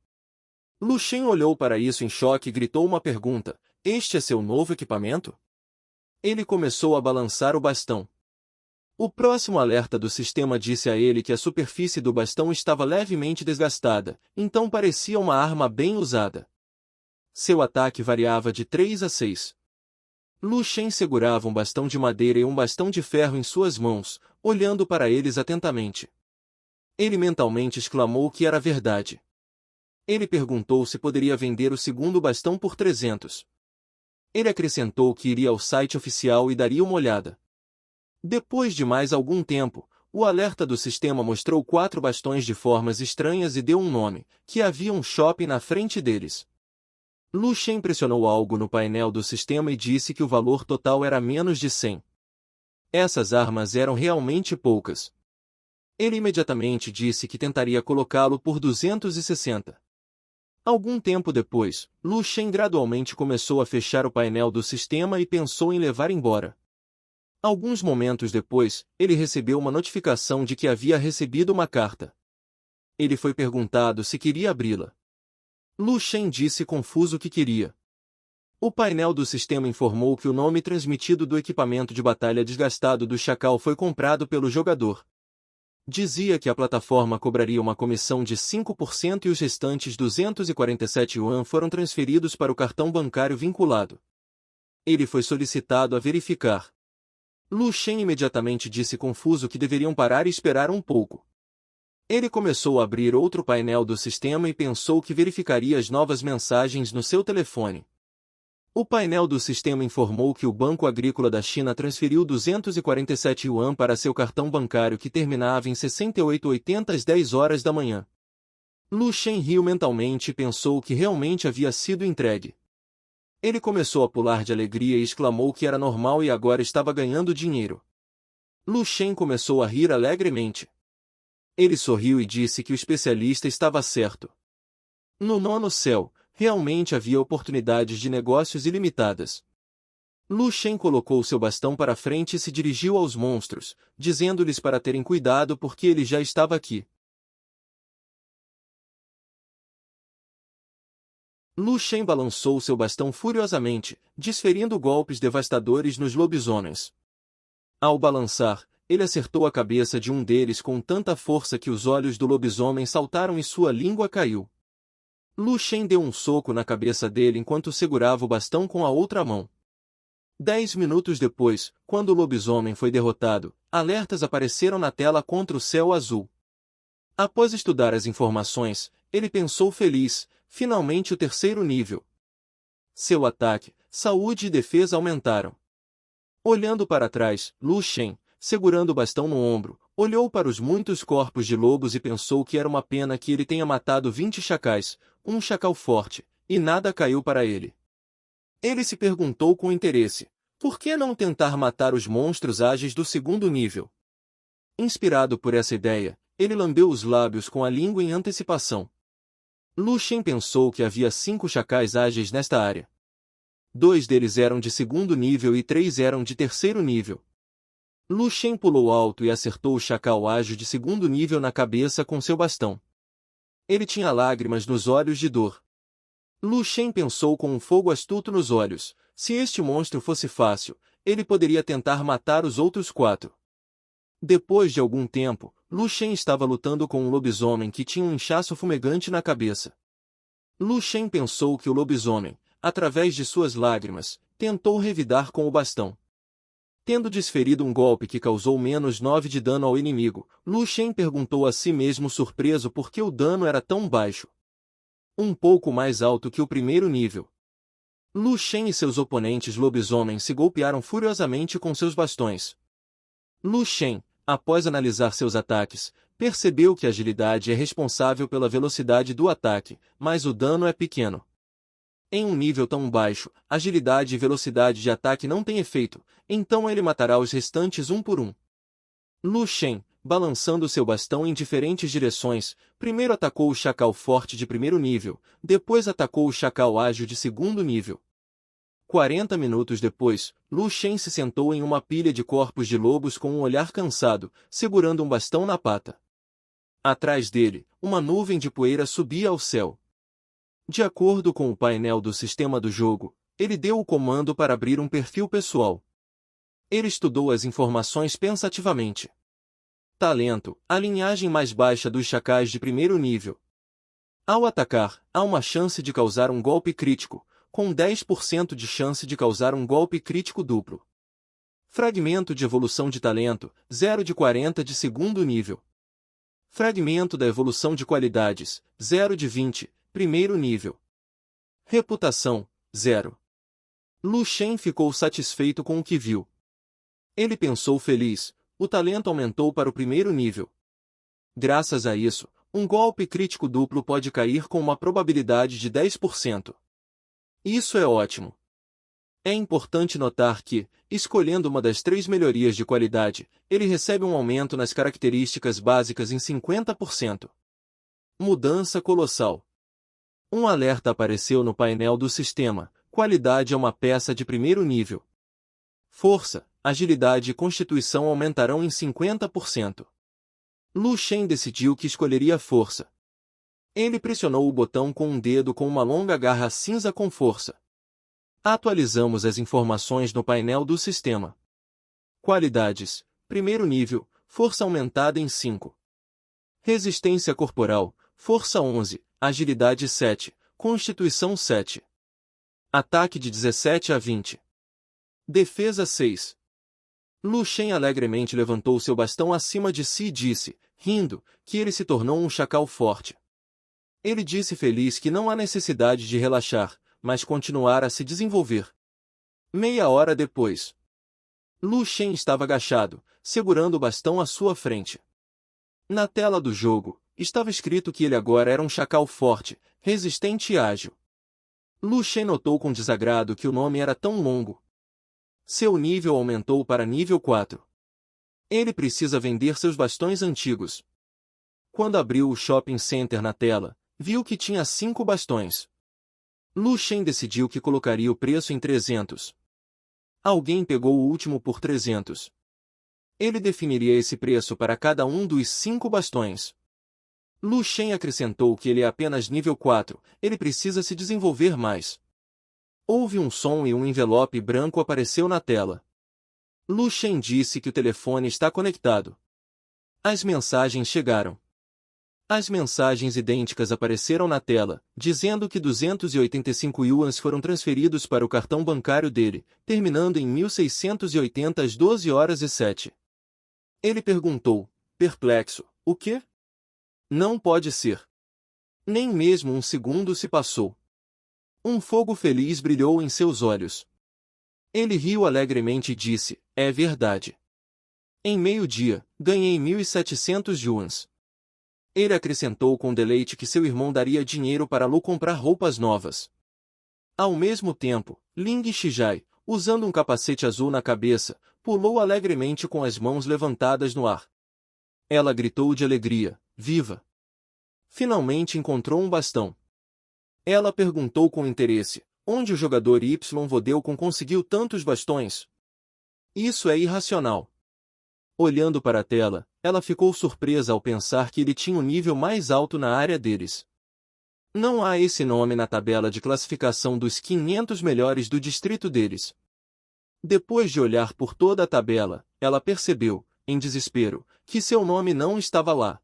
Lu Shen olhou para isso em choque e gritou uma pergunta: "Este é seu novo equipamento?" Ele começou a balançar o bastão. O próximo alerta do sistema disse a ele que a superfície do bastão estava levemente desgastada, então parecia uma arma bem usada. Seu ataque variava de 3 a 6. Lu Shen segurava um bastão de madeira e um bastão de ferro em suas mãos, olhando para eles atentamente. Ele mentalmente exclamou que era verdade. Ele perguntou se poderia vender o segundo bastão por 300. Ele acrescentou que iria ao site oficial e daria uma olhada. Depois de mais algum tempo, o alerta do sistema mostrou 4 bastões de formas estranhas e deu um nome, que havia um shopping na frente deles. Lu Shen pressionou algo no painel do sistema e disse que o valor total era menos de 100. Essas armas eram realmente poucas. Ele imediatamente disse que tentaria colocá-lo por 260. Algum tempo depois, Lu Shen gradualmente começou a fechar o painel do sistema e pensou em levar embora. Alguns momentos depois, ele recebeu uma notificação de que havia recebido uma carta. Ele foi perguntado se queria abri-la. Lu Shen disse confuso que queria. O painel do sistema informou que o nome transmitido do equipamento de batalha desgastado do Chacal foi comprado pelo jogador. Dizia que a plataforma cobraria uma comissão de 5% e os restantes 247 yuan foram transferidos para o cartão bancário vinculado. Ele foi solicitado a verificar. Lu Shen imediatamente disse confuso que deveriam parar e esperar um pouco. Ele começou a abrir outro painel do sistema e pensou que verificaria as novas mensagens no seu telefone. O painel do sistema informou que o Banco Agrícola da China transferiu 247 yuan para seu cartão bancário que terminava em 6880 às 10 horas da manhã. Lu Shen riu mentalmente e pensou que realmente havia sido entregue. Ele começou a pular de alegria e exclamou que era normal e agora estava ganhando dinheiro. Lu Shen começou a rir alegremente. Ele sorriu e disse que o especialista estava certo. No nono céu, realmente havia oportunidades de negócios ilimitadas. Lu Shen colocou seu bastão para frente e se dirigiu aos monstros, dizendo-lhes para terem cuidado porque ele já estava aqui. Lu Shen balançou seu bastão furiosamente, desferindo golpes devastadores nos lobisomens. Ao balançar, ele acertou a cabeça de um deles com tanta força que os olhos do lobisomem saltaram e sua língua caiu. Lu Shen deu um soco na cabeça dele enquanto segurava o bastão com a outra mão. 10 minutos depois, quando o lobisomem foi derrotado, alertas apareceram na tela contra o céu azul. Após estudar as informações, ele pensou feliz, finalmente o terceiro nível. Seu ataque, saúde e defesa aumentaram. Olhando para trás, Lu Shen, segurando o bastão no ombro, olhou para os muitos corpos de lobos e pensou que era uma pena que ele tenha matado 20 chacais, um chacal forte, e nada caiu para ele. Ele se perguntou com interesse, por que não tentar matar os monstros ágeis do segundo nível? Inspirado por essa ideia, ele lambeu os lábios com a língua em antecipação. Lu Shen pensou que havia 5 chacais ágeis nesta área. 2 deles eram de segundo nível e 3 eram de terceiro nível. Lu Shen pulou alto e acertou o chacal ágil de segundo nível na cabeça com seu bastão. Ele tinha lágrimas nos olhos de dor. Lu Shen pensou com um fogo astuto nos olhos, se este monstro fosse fácil, ele poderia tentar matar os outros 4. Depois de algum tempo, Lu Shen estava lutando com um lobisomem que tinha um inchaço fumegante na cabeça. Lu Shen pensou que o lobisomem, através de suas lágrimas, tentou revidar com o bastão. Tendo desferido um golpe que causou menos 9 de dano ao inimigo, Lu Shen perguntou a si mesmo surpreso por que o dano era tão baixo. Um pouco mais alto que o primeiro nível. Lu Shen e seus oponentes lobisomens se golpearam furiosamente com seus bastões. Lu Shen, após analisar seus ataques, percebeu que a agilidade é responsável pela velocidade do ataque, mas o dano é pequeno. Em um nível tão baixo, agilidade e velocidade de ataque não têm efeito, então ele matará os restantes um por um. Lu Shen, balançando seu bastão em diferentes direções, primeiro atacou o chacal forte de primeiro nível, depois atacou o chacal ágil de segundo nível. 40 minutos depois, Lu Shen se sentou em uma pilha de corpos de lobos com um olhar cansado, segurando um bastão na pata. Atrás dele, uma nuvem de poeira subia ao céu. De acordo com o painel do sistema do jogo, ele deu o comando para abrir um perfil pessoal. Ele estudou as informações pensativamente. Talento, a linhagem mais baixa dos chacais de primeiro nível. Ao atacar, há uma chance de causar um golpe crítico, com 10% de chance de causar um golpe crítico duplo. Fragmento de evolução de talento, 0 de 40 de segundo nível. Fragmento da evolução de qualidades, 0 de 20, primeiro nível. Reputação, 0. Lu Shen ficou satisfeito com o que viu. Ele pensou feliz, o talento aumentou para o primeiro nível. Graças a isso, um golpe crítico duplo pode cair com uma probabilidade de 10%. Isso é ótimo. É importante notar que, escolhendo uma das 3 melhorias de qualidade, ele recebe um aumento nas características básicas em 50%. Mudança colossal. Um alerta apareceu no painel do sistema: qualidade é uma peça de primeiro nível. Força, agilidade e constituição aumentarão em 50%. Lu Shen decidiu que escolheria força. Ele pressionou o botão com um dedo com uma longa garra cinza com força. Atualizamos as informações no painel do sistema. Qualidades: primeiro nível, força aumentada em 5. Resistência corporal, força 11, agilidade 7, constituição 7. Ataque de 17 a 20. Defesa 6. Lu Shen alegremente levantou seu bastão acima de si e disse, rindo, que ele se tornou um chacal forte. Ele disse feliz que não há necessidade de relaxar, mas continuar a se desenvolver. Meia hora depois. Lu Shen estava agachado, segurando o bastão à sua frente. Na tela do jogo, estava escrito que ele agora era um chacal forte, resistente e ágil. Lu Shen notou com desagrado que o nome era tão longo. Seu nível aumentou para nível 4. Ele precisa vender seus bastões antigos. Quando abriu o shopping center na tela, viu que tinha 5 bastões. Lu Shen decidiu que colocaria o preço em 300. Alguém pegou o último por 300. Ele definiria esse preço para cada um dos 5 bastões. Lu Shen acrescentou que ele é apenas nível 4, ele precisa se desenvolver mais. Houve um som e um envelope branco apareceu na tela. Lu Shen disse que o telefone está conectado. As mensagens chegaram. As mensagens idênticas apareceram na tela, dizendo que 285 yuans foram transferidos para o cartão bancário dele, terminando em 1680 às 12h07. Ele perguntou, perplexo, o quê? Não pode ser. Nem mesmo um segundo se passou. Um fogo feliz brilhou em seus olhos. Ele riu alegremente e disse, é verdade. Em meio-dia, ganhei 1.700 yuans. Ele acrescentou com deleite que seu irmão daria dinheiro para Lu comprar roupas novas. Ao mesmo tempo, Ling Shijai, usando um capacete azul na cabeça, pulou alegremente com as mãos levantadas no ar. Ela gritou de alegria, viva! Finalmente encontrou um bastão. Ela perguntou com interesse, onde o jogador Y Vodelcon conseguiu tantos bastões? Isso é irracional. Olhando para a tela, ela ficou surpresa ao pensar que ele tinha o nível mais alto na área deles. Não há esse nome na tabela de classificação dos 500 melhores do distrito deles. Depois de olhar por toda a tabela, ela percebeu, em desespero, que seu nome não estava lá.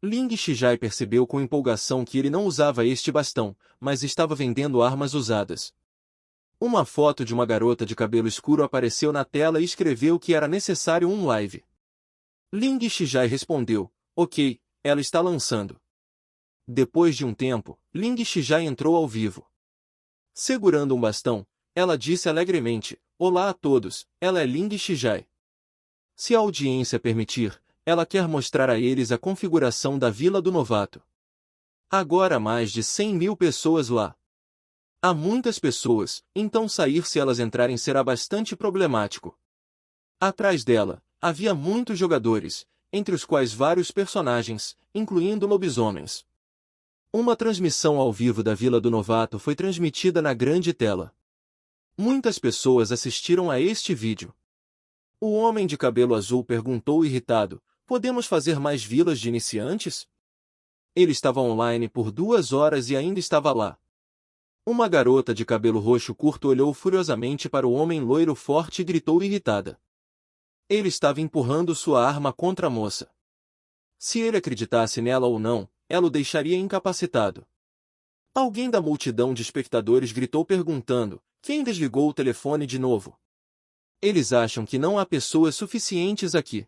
Ling Shijai percebeu com empolgação que ele não usava este bastão, mas estava vendendo armas usadas. Uma foto de uma garota de cabelo escuro apareceu na tela e escreveu que era necessário um live. Ling Shijai respondeu, ok, ela está lançando. Depois de um tempo, Ling Shijai entrou ao vivo. Segurando um bastão, ela disse alegremente, olá a todos, ela é Ling Shijai. Se a audiência permitir, ela quer mostrar a eles a configuração da Vila do Novato. Agora há mais de 100.000 pessoas lá. Há muitas pessoas, então sair se elas entrarem será bastante problemático. Atrás dela, havia muitos jogadores, entre os quais vários personagens, incluindo lobisomens. Uma transmissão ao vivo da Vila do Novato foi transmitida na grande tela. Muitas pessoas assistiram a este vídeo. O homem de cabelo azul perguntou irritado, podemos fazer mais vilas de iniciantes? Ele estava online por 2 horas e ainda estava lá. Uma garota de cabelo roxo curto olhou furiosamente para o homem loiro forte e gritou irritada. Ele estava empurrando sua arma contra a moça. Se ele acreditasse nela ou não, ela o deixaria incapacitado. Alguém da multidão de espectadores gritou perguntando, quem desligou o telefone de novo? Eles acham que não há pessoas suficientes aqui.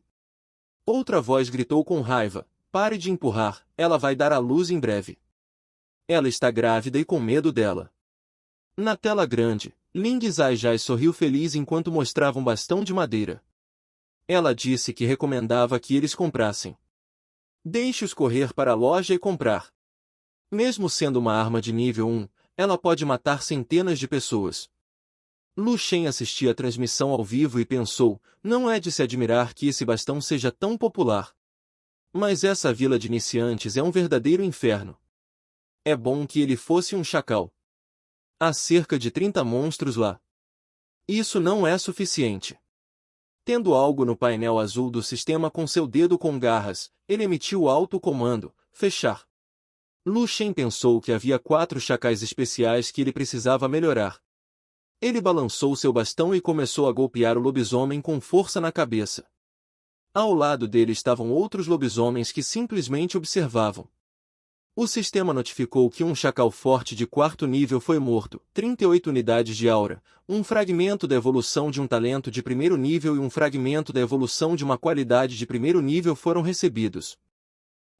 Outra voz gritou com raiva, pare de empurrar, ela vai dar à luz em breve. Ela está grávida e com medo dela. Na tela grande, Ling Zhaijai sorriu feliz enquanto mostrava um bastão de madeira. Ela disse que recomendava que eles comprassem. Deixe-os correr para a loja e comprar. Mesmo sendo uma arma de nível 1, ela pode matar centenas de pessoas. Lu Shen assistia a transmissão ao vivo e pensou, não é de se admirar que esse bastão seja tão popular. Mas essa vila de iniciantes é um verdadeiro inferno. É bom que ele fosse um chacal. Há cerca de 30 monstros lá. Isso não é suficiente. Tendo algo no painel azul do sistema com seu dedo com garras, ele emitiu alto comando, fechar. Lu Shen pensou que havia 4 chacais especiais que ele precisava melhorar. Ele balançou seu bastão e começou a golpear o lobisomem com força na cabeça. Ao lado dele estavam outros lobisomens que simplesmente observavam. O sistema notificou que um chacal forte de 4º nível foi morto, 38 unidades de aura, um fragmento da evolução de um talento de 1º nível e um fragmento da evolução de uma qualidade de 1º nível foram recebidos.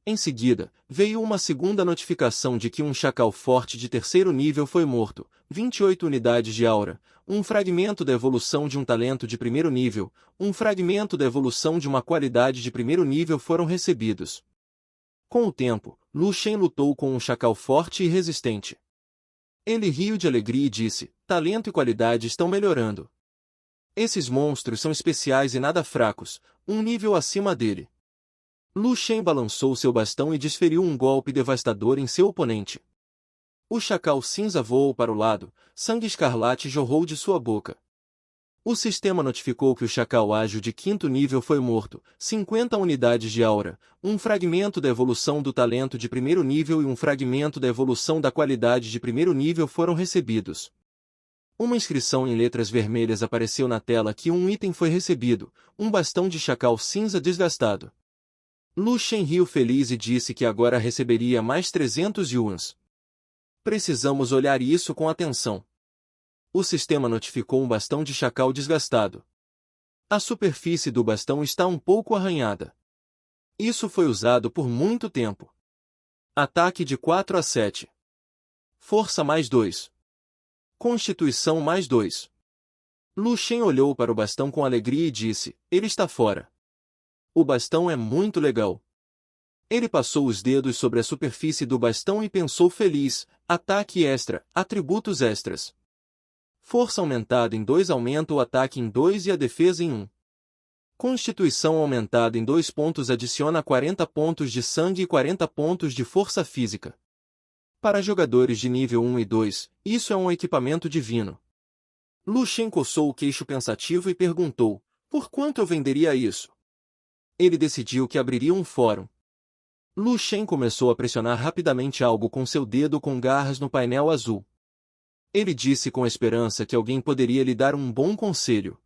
Em seguida, veio uma segunda notificação de que um chacal forte de 3º nível foi morto, 28 unidades de aura, um fragmento da evolução de um talento de 1º nível, um fragmento da evolução de uma qualidade de 1º nível foram recebidos. Com o tempo, Lu Shen lutou com um chacal forte e resistente. Ele riu de alegria e disse, talento e qualidade estão melhorando. Esses monstros são especiais e nada fracos, um nível acima dele. Lu Shen balançou seu bastão e desferiu um golpe devastador em seu oponente. O chacal cinza voou para o lado, sangue escarlate jorrou de sua boca. O sistema notificou que o chacal ágil de 5º nível foi morto, 50 unidades de aura, um fragmento da evolução do talento de 1º nível e um fragmento da evolução da qualidade de 1º nível foram recebidos. Uma inscrição em letras vermelhas apareceu na tela que um item foi recebido, um bastão de chacal cinza desgastado. Lu Shen riu feliz e disse que agora receberia mais 300 yuans. Precisamos olhar isso com atenção. O sistema notificou um bastão de chacal desgastado. A superfície do bastão está um pouco arranhada. Isso foi usado por muito tempo. Ataque de 4 a 7. Força mais 2. Constituição mais 2. Lu Shen olhou para o bastão com alegria e disse, ele está fora. O bastão é muito legal. Ele passou os dedos sobre a superfície do bastão e pensou feliz, ataque extra, atributos extras. Força aumentada em 2 aumenta o ataque em 2 e a defesa em 1. Constituição aumentada em 2 pontos adiciona 40 pontos de sangue e 40 pontos de força física. Para jogadores de nível 1 e 2, isso é um equipamento divino. Lu Shen coçou o queixo pensativo e perguntou, por quanto eu venderia isso? Ele decidiu que abriria um fórum. Lu Shen começou a pressionar rapidamente algo com seu dedo com garras no painel azul. Ele disse com esperança que alguém poderia lhe dar um bom conselho.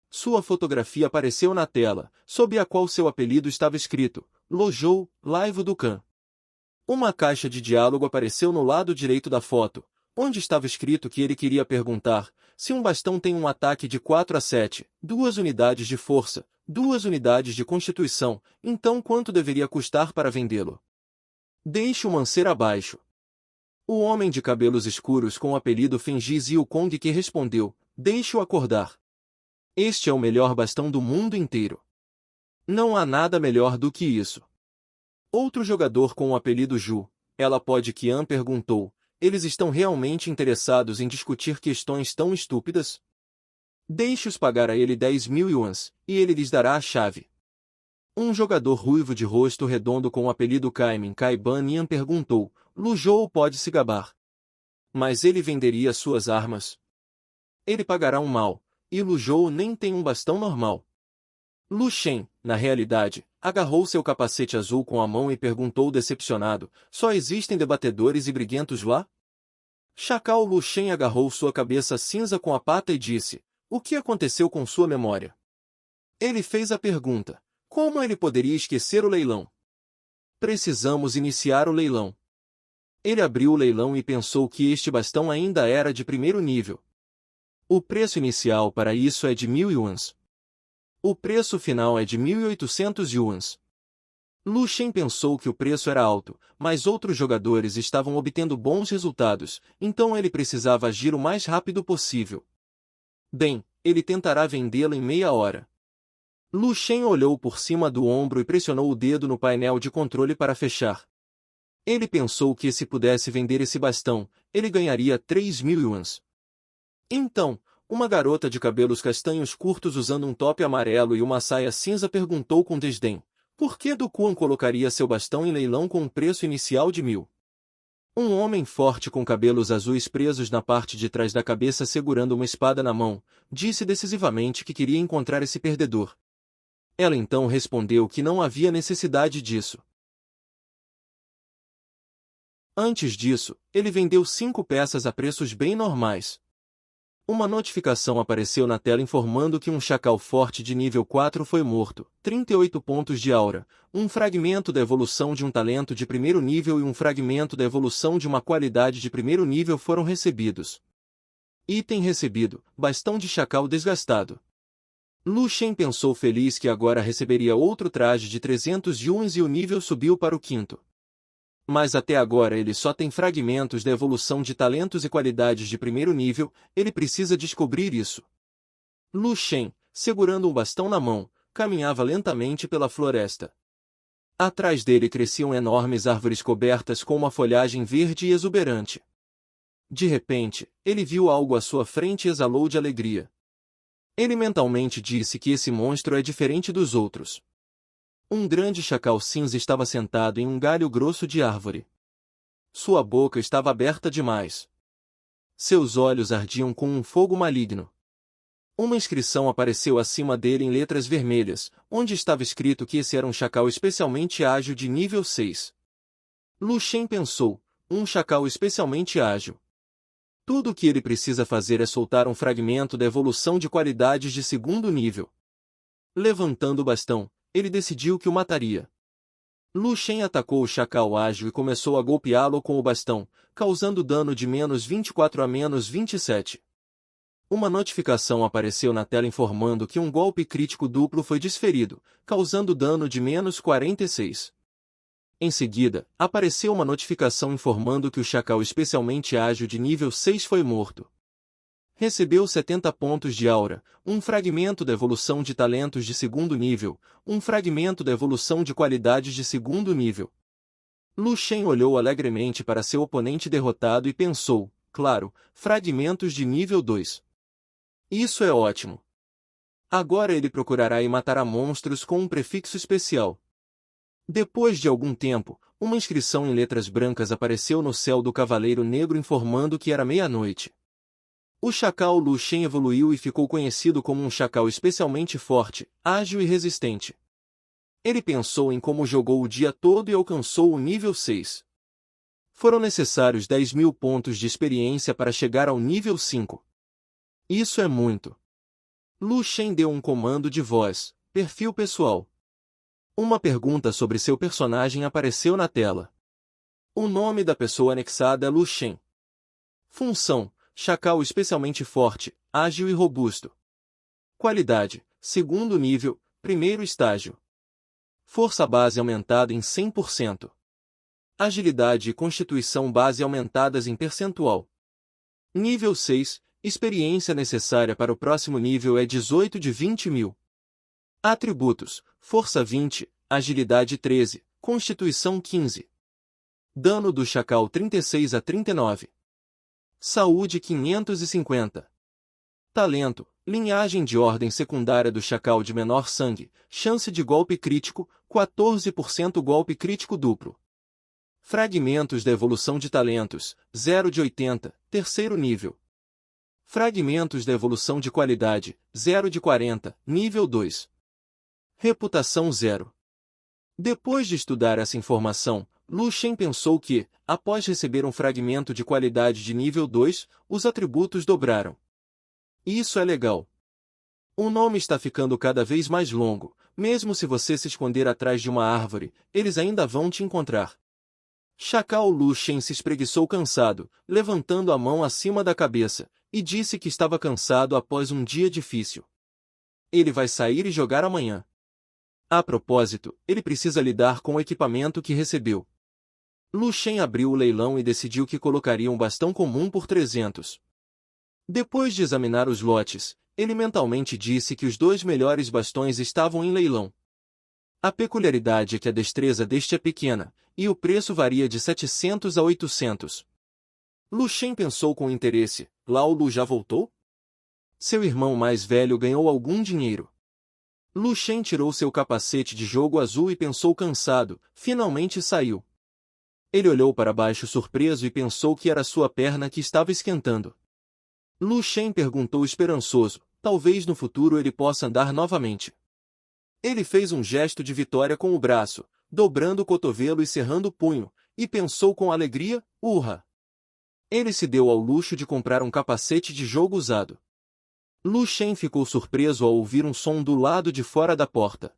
Sua fotografia apareceu na tela, sob a qual seu apelido estava escrito, Lojou, Laivo do Khan. Uma caixa de diálogo apareceu no lado direito da foto, onde estava escrito que ele queria perguntar, se um bastão tem um ataque de 4 a 7, 2 unidades de força, 2 unidades de constituição, então quanto deveria custar para vendê-lo? Deixe o mancer abaixo. O homem de cabelos escuros com o apelido Fengi Ziukong que respondeu, deixe-o acordar. Este é o melhor bastão do mundo inteiro. Não há nada melhor do que isso. Outro jogador com o apelido Ju, ela pode Qian perguntou, eles estão realmente interessados em discutir questões tão estúpidas? Deixe-os pagar a ele 10.000 yuans, e ele lhes dará a chave. Um jogador ruivo de rosto redondo com o apelido Kaimin Kaiban Yan perguntou, Lu Zhou pode se gabar. Mas ele venderia suas armas? Ele pagará um mal, e Lu Zhou nem tem um bastão normal. Lu Shen, na realidade, agarrou seu capacete azul com a mão e perguntou decepcionado, só existem debatedores e briguentos lá? Chacal Lu Shen agarrou sua cabeça cinza com a pata e disse, o que aconteceu com sua memória? Ele fez a pergunta, como ele poderia esquecer o leilão? Precisamos iniciar o leilão. Ele abriu o leilão e pensou que este bastão ainda era de 1º nível. O preço inicial para isso é de 1.000 yuans. O preço final é de 1.800 yuans. Lu Shen pensou que o preço era alto, mas outros jogadores estavam obtendo bons resultados, então ele precisava agir o mais rápido possível. Bem, ele tentará vendê-lo em meia hora. Lu Shen olhou por cima do ombro e pressionou o dedo no painel de controle para fechar. Ele pensou que se pudesse vender esse bastão, ele ganharia 3.000 yuans. Então, uma garota de cabelos castanhos curtos usando um top amarelo e uma saia cinza perguntou com desdém, por que Do Quan colocaria seu bastão em leilão com um preço inicial de 1.000? Um homem forte com cabelos azuis presos na parte de trás da cabeça segurando uma espada na mão, disse decisivamente que queria encontrar esse perdedor. Ela então respondeu que não havia necessidade disso. Antes disso, ele vendeu 5 peças a preços bem normais. Uma notificação apareceu na tela informando que um chacal forte de nível 4 foi morto, 38 pontos de aura, um fragmento da evolução de um talento de 1º nível e um fragmento da evolução de uma qualidade de 1º nível foram recebidos. Item recebido, bastão de chacal desgastado. Lu Shen pensou feliz que agora receberia outro traje de 300 yuans e o nível subiu para o 5º. Mas até agora ele só tem fragmentos da evolução de talentos e qualidades de 1º nível, ele precisa descobrir isso. Lu Shen, segurando um bastão na mão, caminhava lentamente pela floresta. Atrás dele cresciam enormes árvores cobertas com uma folhagem verde e exuberante. De repente, ele viu algo à sua frente e exalou de alegria. Ele mentalmente disse que esse monstro é diferente dos outros. Um grande chacal cinza estava sentado em um galho grosso de árvore. Sua boca estava aberta demais. Seus olhos ardiam com um fogo maligno. Uma inscrição apareceu acima dele em letras vermelhas, onde estava escrito que esse era um chacal especialmente ágil de nível 6. Lu Shen pensou, um chacal especialmente ágil. Tudo o que ele precisa fazer é soltar um fragmento da evolução de qualidades de segundo nível. Levantando o bastão, ele decidiu que o mataria. Lu Shen atacou o chacal ágil e começou a golpeá-lo com o bastão, causando dano de menos 24 a menos 27. Uma notificação apareceu na tela informando que um golpe crítico duplo foi desferido, causando dano de menos 46. Em seguida, apareceu uma notificação informando que o chacal especialmente ágil de nível 6 foi morto. Recebeu 70 pontos de aura, um fragmento da evolução de talentos de segundo nível, um fragmento da evolução de qualidades de segundo nível. Lu Shen olhou alegremente para seu oponente derrotado e pensou, claro, fragmentos de nível 2. Isso é ótimo. Agora ele procurará e matará monstros com um prefixo especial. Depois de algum tempo, uma inscrição em letras brancas apareceu no céu do Cavaleiro Negro informando que era meia-noite. O chacal Lu Shen evoluiu e ficou conhecido como um chacal especialmente forte, ágil e resistente. Ele pensou em como jogou o dia todo e alcançou o nível 6. Foram necessários 10.000 pontos de experiência para chegar ao nível 5. Isso é muito. Lu Shen deu um comando de voz, perfil pessoal. Uma pergunta sobre seu personagem apareceu na tela. O nome da pessoa anexada é Lu Shen. Função: chacal especialmente forte, ágil e robusto. Qualidade: segundo nível, primeiro estágio. Força base aumentada em 100%. Agilidade e constituição base aumentadas em percentual. Nível 6, experiência necessária para o próximo nível é 18 de 20.000. Atributos: força 20, agilidade 13, constituição 15. Dano do chacal 36 a 39. Saúde 550. Talento: linhagem de ordem secundária do chacal de menor sangue, chance de golpe crítico, 14% golpe crítico duplo. Fragmentos da evolução de talentos, 0 de 80, terceiro nível. Fragmentos da evolução de qualidade, 0 de 40, nível 2. Reputação 0. Depois de estudar essa informação, Lu Shen pensou que, após receber um fragmento de qualidade de nível 2, os atributos dobraram. Isso é legal. O nome está ficando cada vez mais longo, mesmo se você se esconder atrás de uma árvore, eles ainda vão te encontrar. Chacal Lu Shen se espreguiçou cansado, levantando a mão acima da cabeça, e disse que estava cansado após um dia difícil. Ele vai sair e jogar amanhã. A propósito, ele precisa lidar com o equipamento que recebeu. Lu Shen abriu o leilão e decidiu que colocaria um bastão comum por 300. Depois de examinar os lotes, ele mentalmente disse que os 2 melhores bastões estavam em leilão. A peculiaridade é que a destreza deste é pequena, e o preço varia de 700 a 800. Lu Shen pensou com interesse, Lao Lu já voltou? Seu irmão mais velho ganhou algum dinheiro. Lu Shen tirou seu capacete de jogo azul e pensou cansado, finalmente saiu. Ele olhou para baixo surpreso e pensou que era sua perna que estava esquentando. Lu Shen perguntou esperançoso, talvez no futuro ele possa andar novamente. Ele fez um gesto de vitória com o braço, dobrando o cotovelo e cerrando o punho, e pensou com alegria, urra! Ele se deu ao luxo de comprar um capacete de jogo usado. Lu Shen ficou surpreso ao ouvir um som do lado de fora da porta.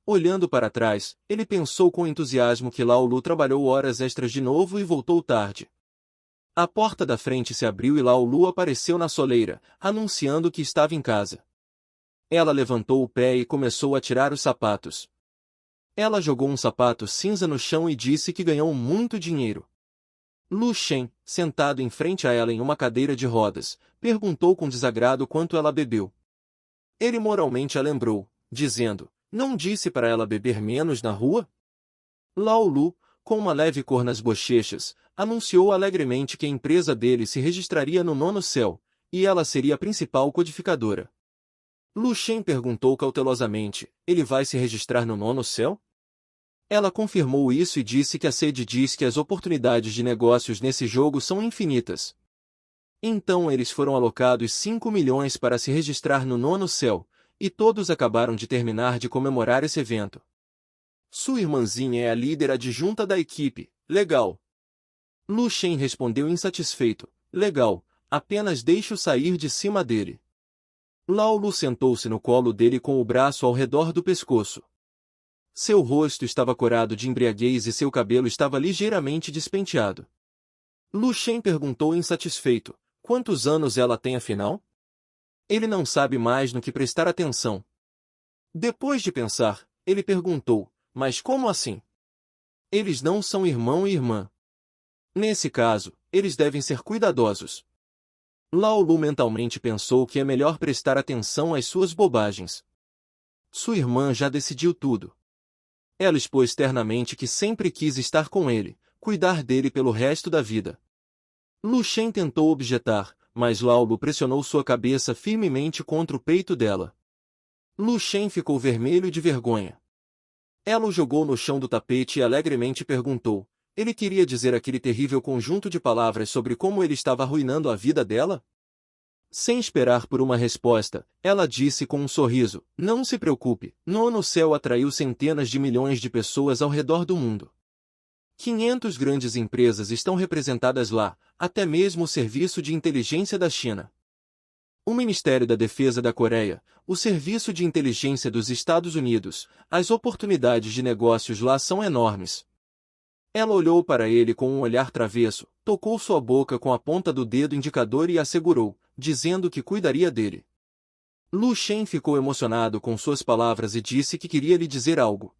Olhando para trás, ele pensou com entusiasmo que Lao Lu trabalhou horas extras de novo e voltou tarde. A porta da frente se abriu e Lao Lu apareceu na soleira, anunciando que estava em casa. Ela levantou o pé e começou a tirar os sapatos. Ela jogou um sapato cinza no chão e disse que ganhou muito dinheiro. Lu Shen, sentado em frente a ela em uma cadeira de rodas, perguntou com desagrado quanto ela bebeu. Ele moralmente a lembrou, dizendo, não disse para ela beber menos na rua? Lao Lu, com uma leve cor nas bochechas, anunciou alegremente que a empresa dele se registraria no 9º céu, e ela seria a principal codificadora. Lu Shen perguntou cautelosamente, ele vai se registrar no nono céu? Ela confirmou isso e disse que a sede diz que as oportunidades de negócios nesse jogo são infinitas. Então eles foram alocados 5 milhões para se registrar no nono céu, e todos acabaram de terminar de comemorar esse evento. Sua irmãzinha é a líder adjunta da equipe, legal. Lu Shen respondeu insatisfeito, legal, apenas deixe-o sair de cima dele. Lao Lu sentou-se no colo dele com o braço ao redor do pescoço. Seu rosto estava corado de embriaguez e seu cabelo estava ligeiramente despenteado. Lu Shen perguntou insatisfeito, quantos anos ela tem afinal? Ele não sabe mais no que prestar atenção. Depois de pensar, ele perguntou, mas como assim? Eles não são irmão e irmã. Nesse caso, eles devem ser cuidadosos. Lao Lu mentalmente pensou que é melhor prestar atenção às suas bobagens. Sua irmã já decidiu tudo. Ela expôs ternamente que sempre quis estar com ele, cuidar dele pelo resto da vida. Lu Shen tentou objetar, mas Lao Lu pressionou sua cabeça firmemente contra o peito dela. Lu Shen ficou vermelho de vergonha. Ela o jogou no chão do tapete e alegremente perguntou, ele queria dizer aquele terrível conjunto de palavras sobre como ele estava arruinando a vida dela? Sem esperar por uma resposta, ela disse com um sorriso, não se preocupe, Nono Céu atraiu centenas de milhões de pessoas ao redor do mundo. 500 grandes empresas estão representadas lá, até mesmo o Serviço de Inteligência da China. O Ministério da Defesa da Coreia, o Serviço de Inteligência dos Estados Unidos, as oportunidades de negócios lá são enormes. Ela olhou para ele com um olhar travesso, tocou sua boca com a ponta do dedo indicador e assegurou, dizendo que cuidaria dele. Lu Shen ficou emocionado com suas palavras e disse que queria lhe dizer algo.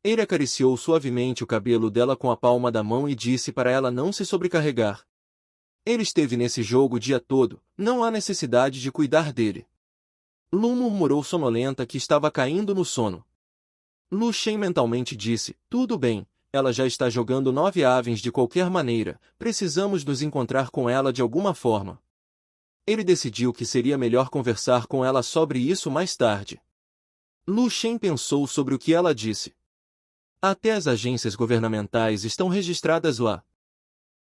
Ele acariciou suavemente o cabelo dela com a palma da mão e disse para ela não se sobrecarregar. Ele esteve nesse jogo o dia todo, não há necessidade de cuidar dele. Lu murmurou sonolenta que estava caindo no sono. Lu Shen mentalmente disse, tudo bem, ela já está jogando 9 aves de qualquer maneira, precisamos nos encontrar com ela de alguma forma. Ele decidiu que seria melhor conversar com ela sobre isso mais tarde. Lu Shen pensou sobre o que ela disse. Até as agências governamentais estão registradas lá.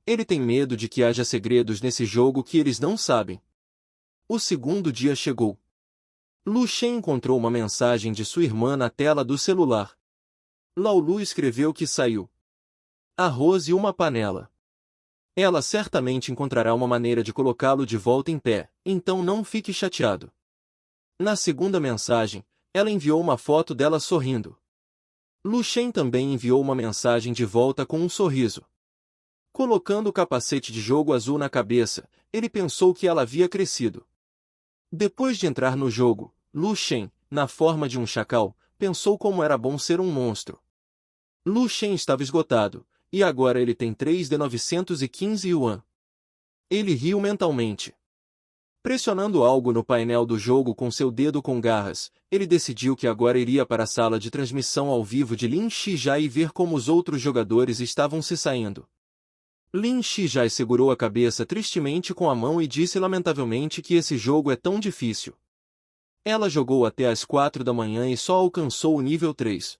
Ele tem medo de que haja segredos nesse jogo que eles não sabem. O segundo dia chegou. Lu Shen encontrou uma mensagem de sua irmã na tela do celular. Lao Lu escreveu que saiu. Arroz e uma panela. Ela certamente encontrará uma maneira de colocá-lo de volta em pé, então não fique chateado. Na segunda mensagem, ela enviou uma foto dela sorrindo. Lu Shen também enviou uma mensagem de volta com um sorriso. Colocando o capacete de jogo azul na cabeça, ele pensou que ela havia crescido. Depois de entrar no jogo, Lu Shen, na forma de um chacal, pensou como era bom ser um monstro. Lu Shen estava esgotado, e agora ele tem 3 de 915 yuan. Ele riu mentalmente. Pressionando algo no painel do jogo com seu dedo com garras, ele decidiu que agora iria para a sala de transmissão ao vivo de Lin Shijai e ver como os outros jogadores estavam se saindo. Lin Shijai segurou a cabeça tristemente com a mão e disse lamentavelmente que esse jogo é tão difícil. Ela jogou até às 4 da manhã e só alcançou o nível 3.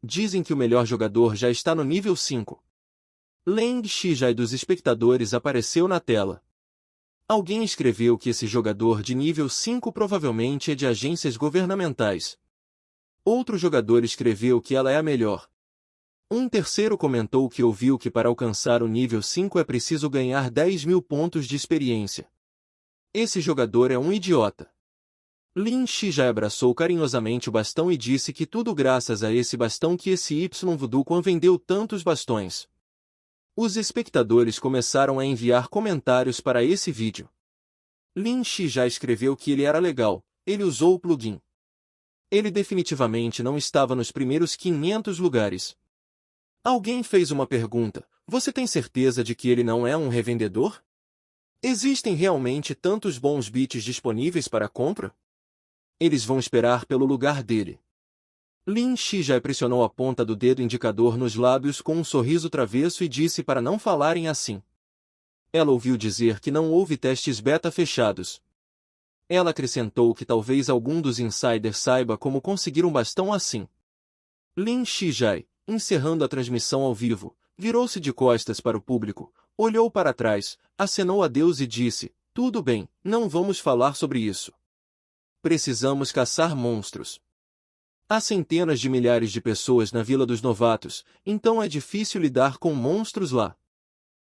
Dizem que o melhor jogador já está no nível 5. Leng Shijai dos espectadores apareceu na tela. Alguém escreveu que esse jogador de nível 5 provavelmente é de agências governamentais. Outro jogador escreveu que ela é a melhor. Um terceiro comentou que ouviu que para alcançar o nível 5 é preciso ganhar 10.000 pontos de experiência. Esse jogador é um idiota. Lin Shijai abraçou carinhosamente o bastão e disse que tudo graças a esse bastão que esse Voodoo Quan vendeu tantos bastões. Os espectadores começaram a enviar comentários para esse vídeo. Lin Shijai escreveu que ele era legal, ele usou o plugin. Ele definitivamente não estava nos primeiros 500 lugares. Alguém fez uma pergunta, você tem certeza de que ele não é um revendedor? Existem realmente tantos bons bits disponíveis para compra? Eles vão esperar pelo lugar dele. Lin Shijai pressionou a ponta do dedo indicador nos lábios com um sorriso travesso e disse para não falarem assim. Ela ouviu dizer que não houve testes beta fechados. Ela acrescentou que talvez algum dos insiders saiba como conseguir um bastão assim. Lin Shijai, encerrando a transmissão ao vivo, virou-se de costas para o público, olhou para trás, acenou a Deus e disse: "Tudo bem, não vamos falar sobre isso. Precisamos caçar monstros. Há centenas de milhares de pessoas na Vila dos Novatos, então é difícil lidar com monstros lá."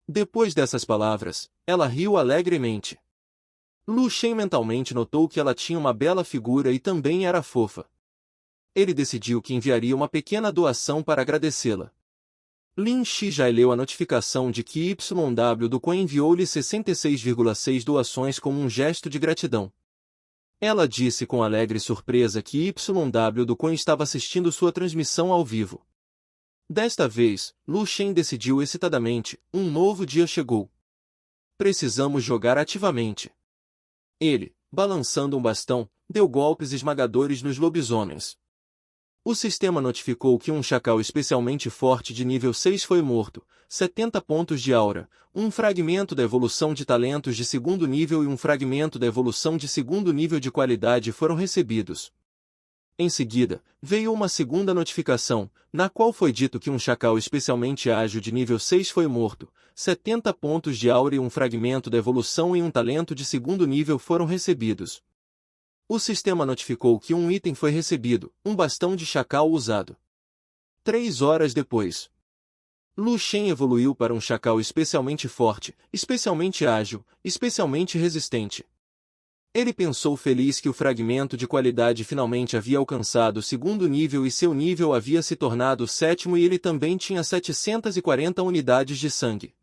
Depois dessas palavras, ela riu alegremente. Lu Shen mentalmente notou que ela tinha uma bela figura e também era fofa. Ele decidiu que enviaria uma pequena doação para agradecê-la. Lin Shijai leu a notificação de que YW do Quan enviou-lhe 66,6 doações como um gesto de gratidão. Ela disse com alegre surpresa que YW do Quan estava assistindo sua transmissão ao vivo. Desta vez, Lu Shen decidiu excitadamente: um novo dia chegou. Precisamos jogar ativamente. Ele, balançando um bastão, deu golpes esmagadores nos lobisomens. O sistema notificou que um chacal especialmente forte de nível 6 foi morto, 70 pontos de aura, um fragmento da evolução de talentos de segundo nível e um fragmento da evolução de segundo nível de qualidade foram recebidos. Em seguida, veio uma segunda notificação, na qual foi dito que um chacal especialmente ágil de nível 6 foi morto, 70 pontos de aura e um fragmento da evolução e um talento de segundo nível foram recebidos. O sistema notificou que um item foi recebido, um bastão de chacal usado. 3 horas depois, Lu Shen evoluiu para um chacal especialmente forte, especialmente ágil, especialmente resistente. Ele pensou feliz que o fragmento de qualidade finalmente havia alcançado o segundo nível e seu nível havia se tornado o sétimo e ele também tinha 740 unidades de sangue.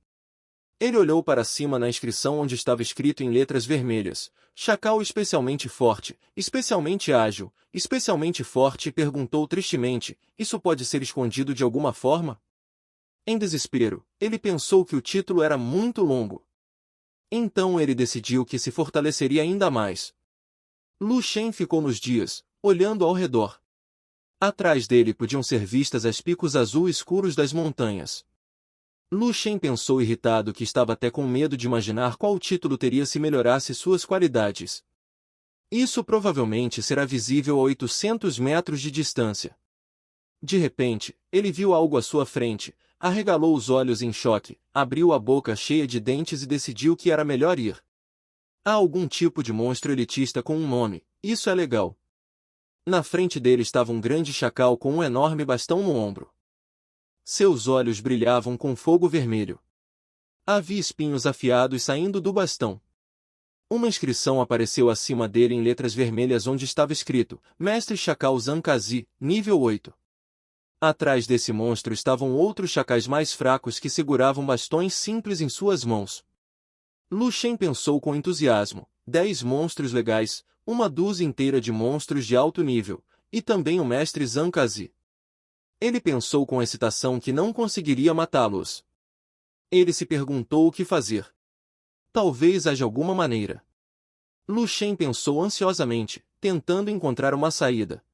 Ele olhou para cima na inscrição onde estava escrito em letras vermelhas: "Chacal especialmente forte, especialmente ágil, especialmente forte" e perguntou tristemente: "Isso pode ser escondido de alguma forma?" Em desespero, ele pensou que o título era muito longo. Então ele decidiu que se fortaleceria ainda mais. Lu Shen ficou nos dias, olhando ao redor. Atrás dele podiam ser vistas as picos azul escuros das montanhas. Lu Shen pensou irritado que estava até com medo de imaginar qual título teria se melhorasse suas qualidades. Isso provavelmente será visível a 800 metros de distância. De repente, ele viu algo à sua frente, arregalou os olhos em choque, abriu a boca cheia de dentes e decidiu que era melhor ir. Há algum tipo de monstro elitista com um nome, isso é legal. Na frente dele estava um grande chacal com um enorme bastão no ombro. Seus olhos brilhavam com fogo vermelho. Havia espinhos afiados saindo do bastão. Uma inscrição apareceu acima dele em letras vermelhas onde estava escrito: Mestre Chacal Zankazi, nível 8. Atrás desse monstro estavam outros chacais mais fracos que seguravam bastões simples em suas mãos. Lu Shen pensou com entusiasmo: 10 monstros legais, uma dúzia inteira de monstros de alto nível, e também o mestre Zankazi. Ele pensou com excitação que não conseguiria matá-los. Ele se perguntou o que fazer. Talvez haja alguma maneira. Lu Shen pensou ansiosamente, tentando encontrar uma saída.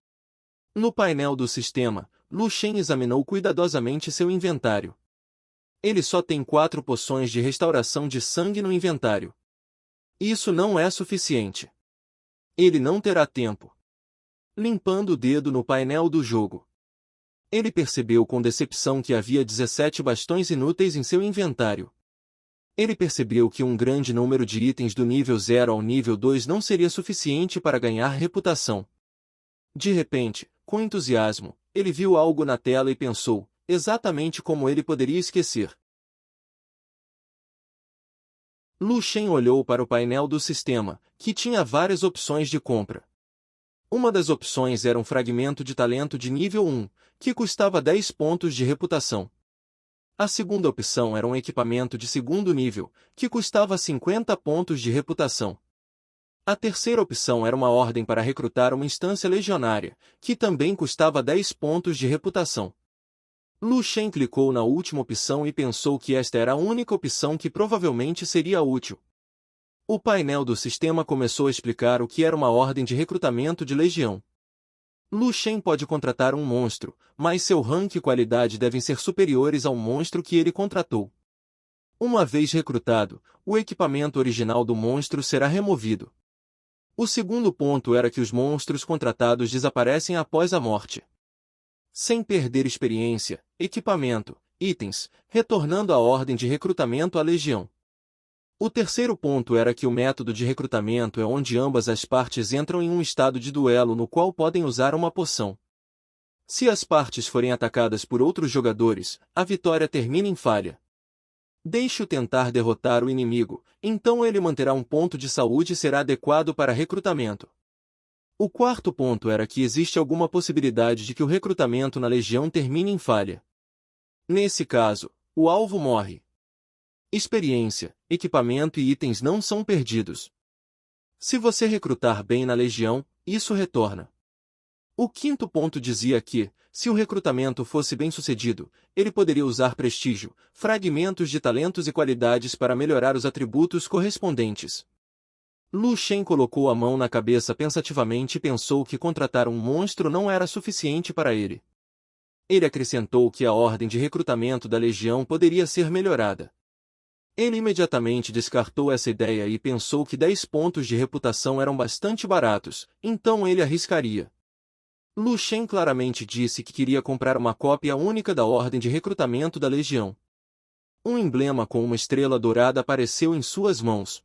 No painel do sistema, Lu Shen examinou cuidadosamente seu inventário. Ele só tem 4 poções de restauração de sangue no inventário. Isso não é suficiente. Ele não terá tempo. Limpando o dedo no painel do jogo, ele percebeu com decepção que havia 17 bastões inúteis em seu inventário. Ele percebeu que um grande número de itens do nível 0 ao nível 2 não seria suficiente para ganhar reputação. De repente, com entusiasmo, ele viu algo na tela e pensou: exatamente como ele poderia esquecer. Lu Shen olhou para o painel do sistema, que tinha várias opções de compra. Uma das opções era um fragmento de talento de nível 1, que custava 10 pontos de reputação. A segunda opção era um equipamento de segundo nível, que custava 50 pontos de reputação. A terceira opção era uma ordem para recrutar uma instância legionária, que também custava 10 pontos de reputação. Lu Shen clicou na última opção e pensou que esta era a única opção que provavelmente seria útil. O painel do sistema começou a explicar o que era uma ordem de recrutamento de legião. Lu Shen pode contratar um monstro, mas seu rank e qualidade devem ser superiores ao monstro que ele contratou. Uma vez recrutado, o equipamento original do monstro será removido. O segundo ponto era que os monstros contratados desaparecem após a morte, sem perder experiência, equipamento, itens, retornando à ordem de recrutamento à legião. O terceiro ponto era que o método de recrutamento é onde ambas as partes entram em um estado de duelo no qual podem usar uma poção. Se as partes forem atacadas por outros jogadores, a vitória termina em falha. Deixe-o tentar derrotar o inimigo, então ele manterá um ponto de saúde e será adequado para recrutamento. O quarto ponto era que existe alguma possibilidade de que o recrutamento na legião termine em falha. Nesse caso, o alvo morre. Experiência, equipamento e itens não são perdidos. Se você recrutar bem na legião, isso retorna. O quinto ponto dizia que, se o recrutamento fosse bem-sucedido, ele poderia usar prestígio, fragmentos de talentos e qualidades para melhorar os atributos correspondentes. Lu Shen colocou a mão na cabeça pensativamente e pensou que contratar um monstro não era suficiente para ele. Ele acrescentou que a ordem de recrutamento da legião poderia ser melhorada. Ele imediatamente descartou essa ideia e pensou que 10 pontos de reputação eram bastante baratos, então ele arriscaria. Lu Shen claramente disse que queria comprar uma cópia única da ordem de recrutamento da legião. Um emblema com uma estrela dourada apareceu em suas mãos.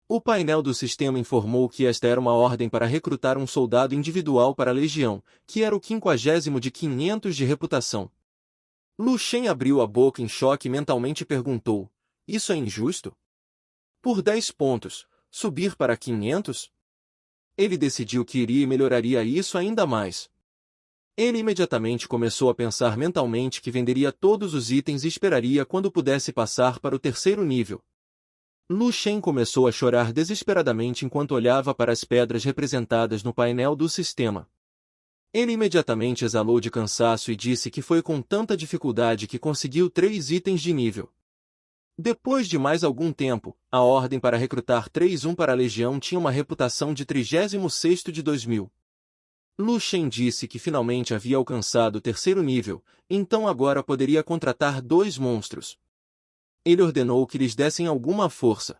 O painel do sistema informou que esta era uma ordem para recrutar um soldado individual para a legião, que era o 50º de 500 de reputação. Lu Shen abriu a boca em choque e mentalmente perguntou: isso é injusto? Por 10 pontos, subir para 500? Ele decidiu que iria e melhoraria isso ainda mais. Ele imediatamente começou a pensar mentalmente que venderia todos os itens e esperaria quando pudesse passar para o terceiro nível. Lu Shen começou a chorar desesperadamente enquanto olhava para as pedras representadas no painel do sistema. Ele imediatamente exalou de cansaço e disse que foi com tanta dificuldade que conseguiu 3 itens de nível. Depois de mais algum tempo, a ordem para recrutar 3-1 para a legião tinha uma reputação de 36º de 2000. Lu Shen disse que finalmente havia alcançado o terceiro nível, então agora poderia contratar 2 monstros. Ele ordenou que lhes dessem alguma força.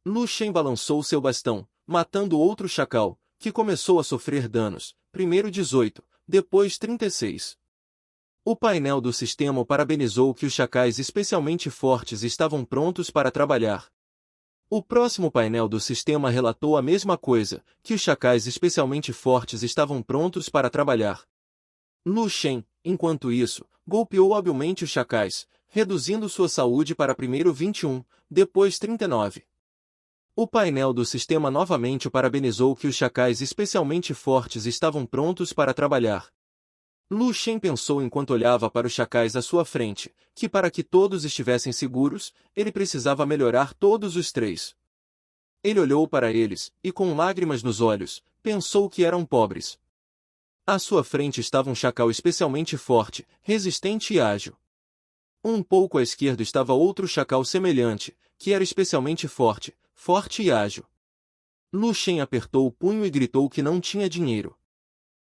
Lu Shen balançou seu bastão, matando outro chacal, que começou a sofrer danos, primeiro 18, depois 36. O painel do sistema o parabenizou que os chacais especialmente fortes estavam prontos para trabalhar. O próximo painel do sistema relatou a mesma coisa, que os chacais especialmente fortes estavam prontos para trabalhar. Lu Shen, enquanto isso, golpeou habilmente os chacais, reduzindo sua saúde para primeiro 21, depois 39. O painel do sistema novamente o parabenizou que os chacais especialmente fortes estavam prontos para trabalhar. Lu Shen pensou enquanto olhava para os chacais à sua frente, que para que todos estivessem seguros, ele precisava melhorar todos os 3. Ele olhou para eles, e com lágrimas nos olhos, pensou que eram pobres. À sua frente estava um chacal especialmente forte, resistente e ágil. Um pouco à esquerda estava outro chacal semelhante, que era especialmente forte, forte e ágil. Lu Shen apertou o punho e gritou que não tinha dinheiro.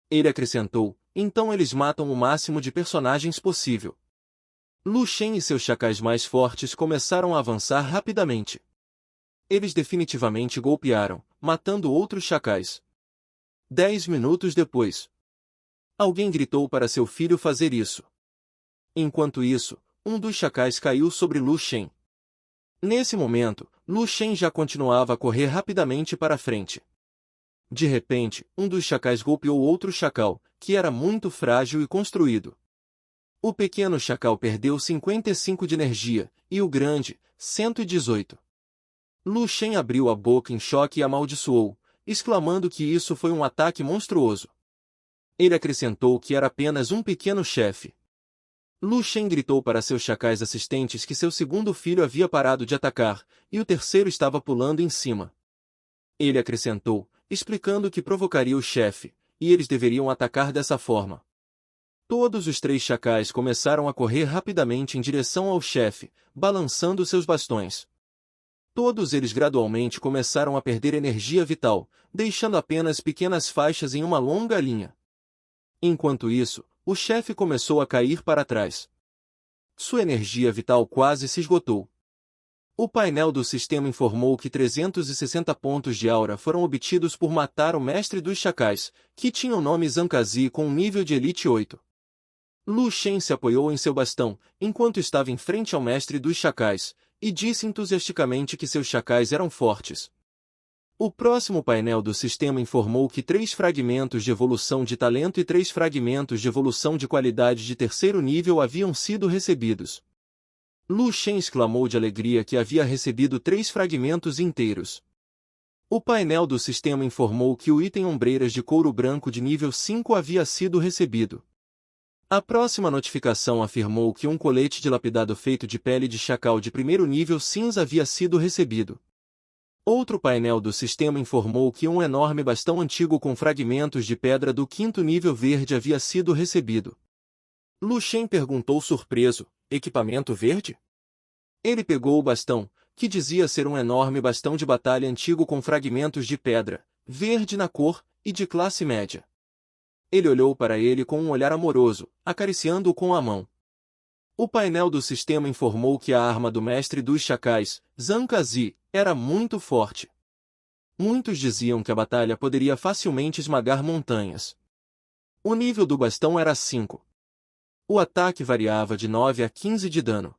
Ele acrescentou: então eles matam o máximo de personagens possível. Lu Shen e seus chacais mais fortes começaram a avançar rapidamente. Eles definitivamente golpearam, matando outros chacais. 10 minutos depois, alguém gritou para seu filho fazer isso. Enquanto isso, um dos chacais caiu sobre Lu Shen. Nesse momento, Lu Shen já continuava a correr rapidamente para a frente. De repente, um dos chacais golpeou outro chacal, que era muito frágil e construído. O pequeno chacal perdeu 55 de energia, e o grande, 118. Lu Shen abriu a boca em choque e amaldiçoou, exclamando que isso foi um ataque monstruoso. Ele acrescentou que era apenas um pequeno chefe. Lu Shen gritou para seus chacais assistentes que seu segundo filho havia parado de atacar, e o terceiro estava pulando em cima. Ele acrescentou, explicando que provocaria o chefe, e eles deveriam atacar dessa forma. Todos os 3 chacais começaram a correr rapidamente em direção ao chefe, balançando seus bastões. Todos eles gradualmente começaram a perder energia vital, deixando apenas pequenas faixas em uma longa linha. Enquanto isso, o chefe começou a cair para trás. Sua energia vital quase se esgotou. O painel do sistema informou que 360 pontos de aura foram obtidos por matar o mestre dos chacais, que tinha o nome Zancazi com um nível de Elite 8. Lu Shen se apoiou em seu bastão, enquanto estava em frente ao mestre dos chacais, e disse entusiasticamente que seus chacais eram fortes. O próximo painel do sistema informou que 3 fragmentos de evolução de talento e 3 fragmentos de evolução de qualidade de terceiro nível haviam sido recebidos. Lu Shen exclamou de alegria que havia recebido 3 fragmentos inteiros. O painel do sistema informou que o item Ombreiras de Couro Branco de nível 5 havia sido recebido. A próxima notificação afirmou que um colete dilapidado feito de pele de chacal de primeiro nível cinza havia sido recebido. Outro painel do sistema informou que um enorme bastão antigo com fragmentos de pedra do 5º nível verde havia sido recebido. Lu Shen perguntou surpreso: equipamento verde? Ele pegou o bastão, que dizia ser um enorme bastão de batalha antigo com fragmentos de pedra, verde na cor, e de classe média. Ele olhou para ele com um olhar amoroso, acariciando-o com a mão. O painel do sistema informou que a arma do mestre dos chacais, Zancazi, era muito forte. Muitos diziam que a batalha poderia facilmente esmagar montanhas. O nível do bastão era 5. O ataque variava de 9 a 15 de dano.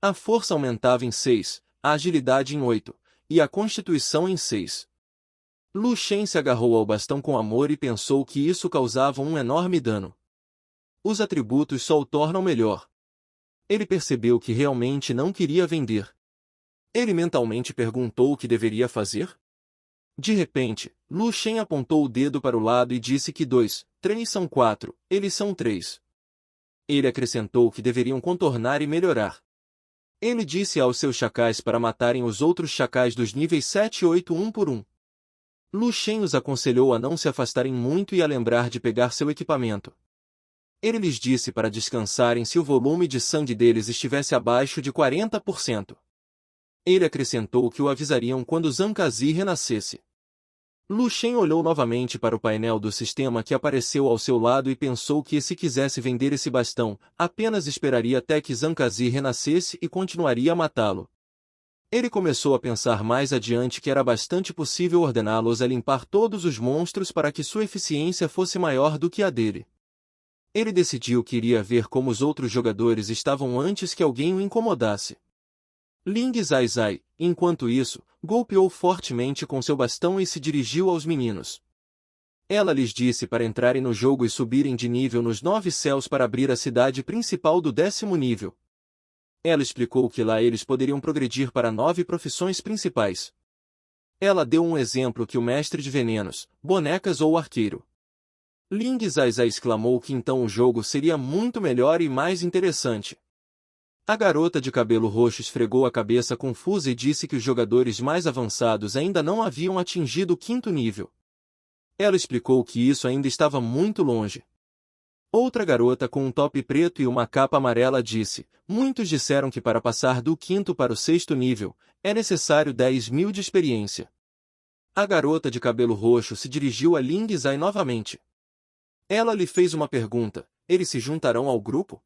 A força aumentava em 6, a agilidade em 8, e a constituição em 6. Lu Shen se agarrou ao bastão com amor e pensou que isso causava um enorme dano. Os atributos só o tornam melhor. Ele percebeu que realmente não queria vender. Ele mentalmente perguntou o que deveria fazer. De repente, Lu Shen apontou o dedo para o lado e disse que 2, 3 são 4, eles são 3. Ele acrescentou que deveriam contornar e melhorar. Ele disse aos seus chacais para matarem os outros chacais dos níveis 7 e 8 um por um. Lu Shen os aconselhou a não se afastarem muito e a lembrar de pegar seu equipamento. Ele lhes disse para descansarem se o volume de sangue deles estivesse abaixo de 40%. Ele acrescentou que o avisariam quando Zancazi renascesse. Lu Shen olhou novamente para o painel do sistema que apareceu ao seu lado e pensou que se quisesse vender esse bastão, apenas esperaria até que Zancazi renascesse e continuaria a matá-lo. Ele começou a pensar mais adiante que era bastante possível ordená-los a limpar todos os monstros para que sua eficiência fosse maior do que a dele. Ele decidiu que iria ver como os outros jogadores estavam antes que alguém o incomodasse. Ling Zai Zai, enquanto isso, golpeou fortemente com seu bastão e se dirigiu aos meninos. Ela lhes disse para entrarem no jogo e subirem de nível nos 9 céus para abrir a cidade principal do 10º nível. Ela explicou que lá eles poderiam progredir para 9 profissões principais. Ela deu um exemplo que o mestre de venenos, bonecas ou arqueiro. Ling Zai Zai exclamou que então o jogo seria muito melhor e mais interessante. A garota de cabelo roxo esfregou a cabeça confusa e disse que os jogadores mais avançados ainda não haviam atingido o 5º nível. Ela explicou que isso ainda estava muito longe. Outra garota com um top preto e uma capa amarela disse: muitos disseram que para passar do 5º para o 6º nível, é necessário 10.000 de experiência. A garota de cabelo roxo se dirigiu a Ling Zai novamente. Ela lhe fez uma pergunta: eles se juntarão ao grupo?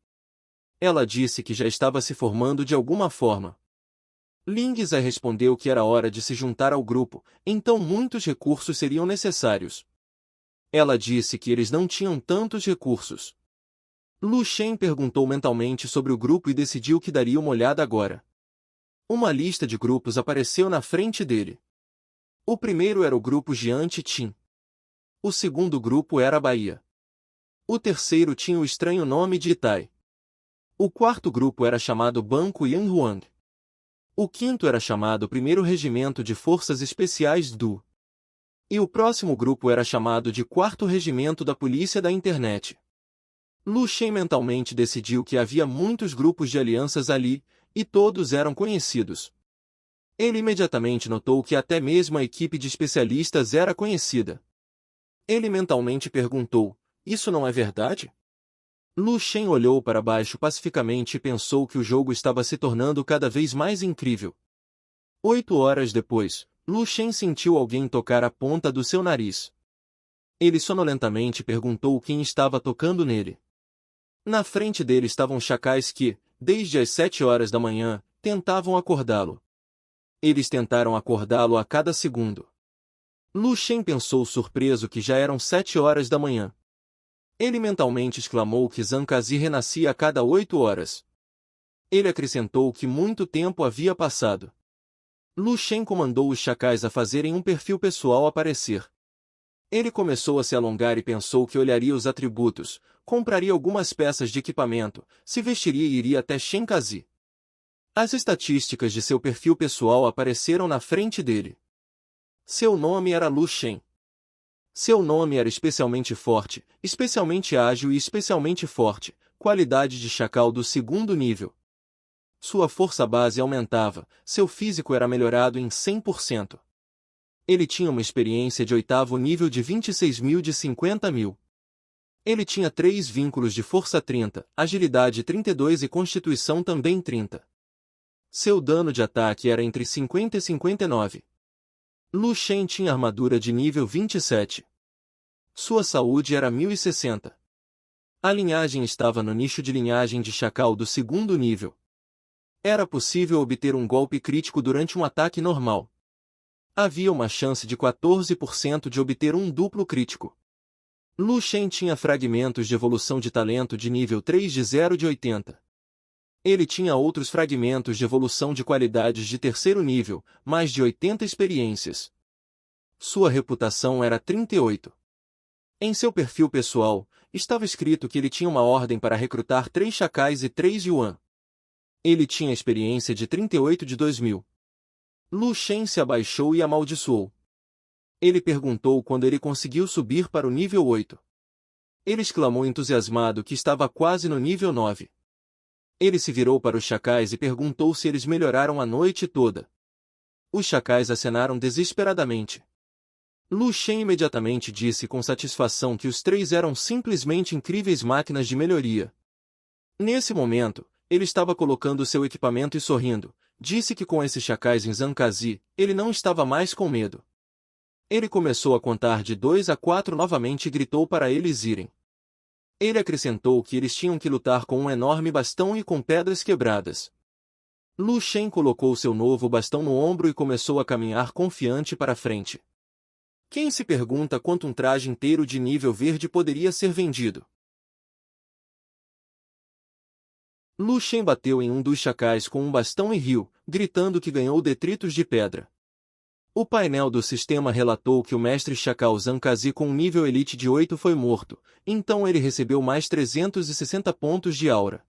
Ela disse que já estava se formando de alguma forma. Ling Zai respondeu que era hora de se juntar ao grupo, então muitos recursos seriam necessários. Ela disse que eles não tinham tantos recursos. Lu Shen perguntou mentalmente sobre o grupo e decidiu que daria uma olhada agora. Uma lista de grupos apareceu na frente dele. O primeiro era o grupo Jiante Tin. O segundo grupo era a Bahia. O terceiro tinha o estranho nome de Itai. O quarto grupo era chamado Banco Yanhuang. O quinto era chamado Primeiro Regimento de Forças Especiais do. E o próximo grupo era chamado de Quarto Regimento da Polícia da Internet. Lu Shen mentalmente decidiu que havia muitos grupos de alianças ali, e todos eram conhecidos. Ele imediatamente notou que até mesmo a equipe de especialistas era conhecida. Ele mentalmente perguntou: isso não é verdade? Lu Shen olhou para baixo pacificamente e pensou que o jogo estava se tornando cada vez mais incrível. 8 horas depois, Lu Shen sentiu alguém tocar a ponta do seu nariz. Ele sonolentamente perguntou quem estava tocando nele. Na frente dele estavam chacais que, desde as 7 horas da manhã, tentavam acordá-lo. Eles tentaram acordá-lo a cada segundo. Lu Shen pensou surpreso que já eram 7 horas da manhã. Ele mentalmente exclamou que Zhang Kazi renascia a cada 8 horas. Ele acrescentou que muito tempo havia passado. Lu Shen comandou os chacais a fazerem um perfil pessoal aparecer. Ele começou a se alongar e pensou que olharia os atributos, compraria algumas peças de equipamento, se vestiria e iria até Shen Kazi. As estatísticas de seu perfil pessoal apareceram na frente dele. Seu nome era Lu Shen. Seu nome era especialmente forte, especialmente ágil e especialmente forte, qualidade de chacal do 2º nível. Sua força base aumentava, seu físico era melhorado em 100%. Ele tinha uma experiência de 8º nível de 26.000 de 50.000. Ele tinha 3 vínculos de força 30, agilidade 32 e constituição também 30. Seu dano de ataque era entre 50 e 59. Lu Shen tinha armadura de nível 27. Sua saúde era 1060. A linhagem estava no nicho de linhagem de chacal do 2º nível. Era possível obter um golpe crítico durante um ataque normal. Havia uma chance de 14% de obter um duplo crítico. Lu Shen tinha fragmentos de evolução de talento de nível 3 de 0 de 80. Ele tinha outros fragmentos de evolução de qualidades de 3º nível, mais de 80 experiências. Sua reputação era 38. Em seu perfil pessoal, estava escrito que ele tinha uma ordem para recrutar 3 chacais e 3 yuan. Ele tinha experiência de 38 de 2000. Lu Shen se abaixou e amaldiçoou. Ele perguntou quando ele conseguiu subir para o nível 8. Ele exclamou entusiasmado que estava quase no nível 9. Ele se virou para os chacais e perguntou se eles melhoraram a noite toda. Os chacais acenaram desesperadamente. Lu Shen imediatamente disse com satisfação que os 3 eram simplesmente incríveis máquinas de melhoria. Nesse momento, ele estava colocando seu equipamento e sorrindo. Disse que com esses chacais em Zhang Kazi, ele não estava mais com medo. Ele começou a contar de 2 a 4 novamente e gritou para eles irem. Ele acrescentou que eles tinham que lutar com um enorme bastão e com pedras quebradas. Lu Shen colocou seu novo bastão no ombro e começou a caminhar confiante para frente. Quem se pergunta quanto um traje inteiro de nível verde poderia ser vendido? Lu Shen bateu em um dos chacais com um bastão e riu, gritando que ganhou detritos de pedra. O painel do sistema relatou que o mestre chacal Zhang Kazi com um nível elite de 8 foi morto, então ele recebeu mais 360 pontos de aura.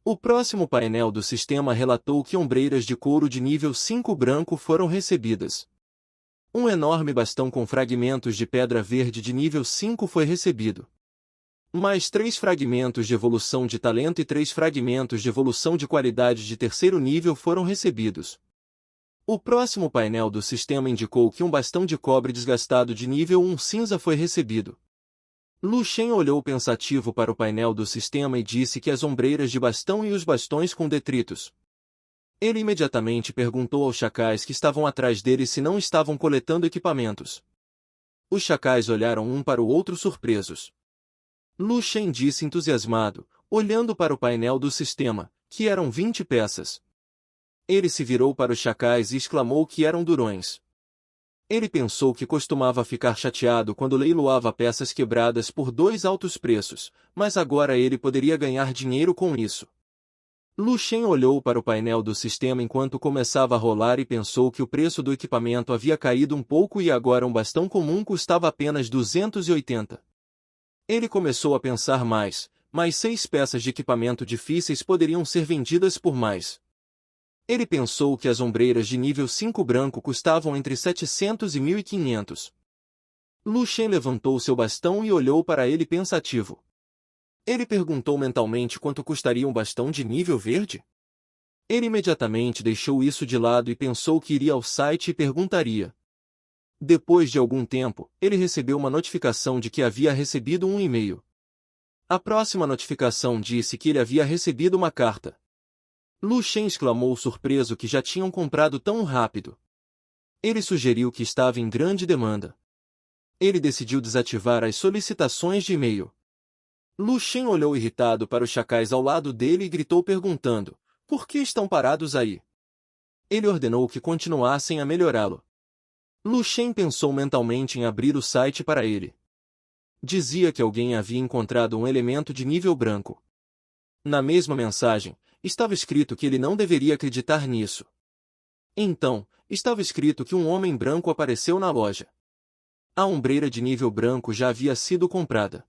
O próximo painel do sistema relatou que ombreiras de couro de nível 5 branco foram recebidas. Um enorme bastão com fragmentos de pedra verde de nível 5 foi recebido. Mais 3 fragmentos de evolução de talento e 3 fragmentos de evolução de qualidade de 3º nível foram recebidos. O próximo painel do sistema indicou que um bastão de cobre desgastado de nível 1 cinza foi recebido. Lu Shen olhou pensativo para o painel do sistema e disse que as ombreiras de bastão e os bastões com detritos. Ele imediatamente perguntou aos chacais que estavam atrás dele se não estavam coletando equipamentos. Os chacais olharam um para o outro surpresos. Lu Shen disse entusiasmado, olhando para o painel do sistema, que eram 20 peças. Ele se virou para os chacais e exclamou que eram durões. Ele pensou que costumava ficar chateado quando leiloava peças quebradas por 2 altos preços, mas agora ele poderia ganhar dinheiro com isso. Lu Shen olhou para o painel do sistema enquanto começava a rolar e pensou que o preço do equipamento havia caído um pouco e agora um bastão comum custava apenas 280. Ele começou a pensar mais 6 peças de equipamento difíceis poderiam ser vendidas por mais. Ele pensou que as ombreiras de nível 5 branco custavam entre 700 e 1.500. Lu Shen levantou seu bastão e olhou para ele pensativo. Ele perguntou mentalmente quanto custaria um bastão de nível verde? Ele imediatamente deixou isso de lado e pensou que iria ao site e perguntaria. Depois de algum tempo, ele recebeu uma notificação de que havia recebido um e-mail. A próxima notificação disse que ele havia recebido uma carta. Lu Shen exclamou surpreso que já tinham comprado tão rápido. Ele sugeriu que estava em grande demanda. Ele decidiu desativar as solicitações de e-mail. Lu Shen olhou irritado para os chacais ao lado dele e gritou perguntando, Por que estão parados aí? Ele ordenou que continuassem a melhorá-lo. Lu Shen pensou mentalmente em abrir o site para ele. Dizia que alguém havia encontrado um elemento de nível branco. Na mesma mensagem, estava escrito que ele não deveria acreditar nisso. Então, estava escrito que um homem branco apareceu na loja. A ombreira de nível branco já havia sido comprada.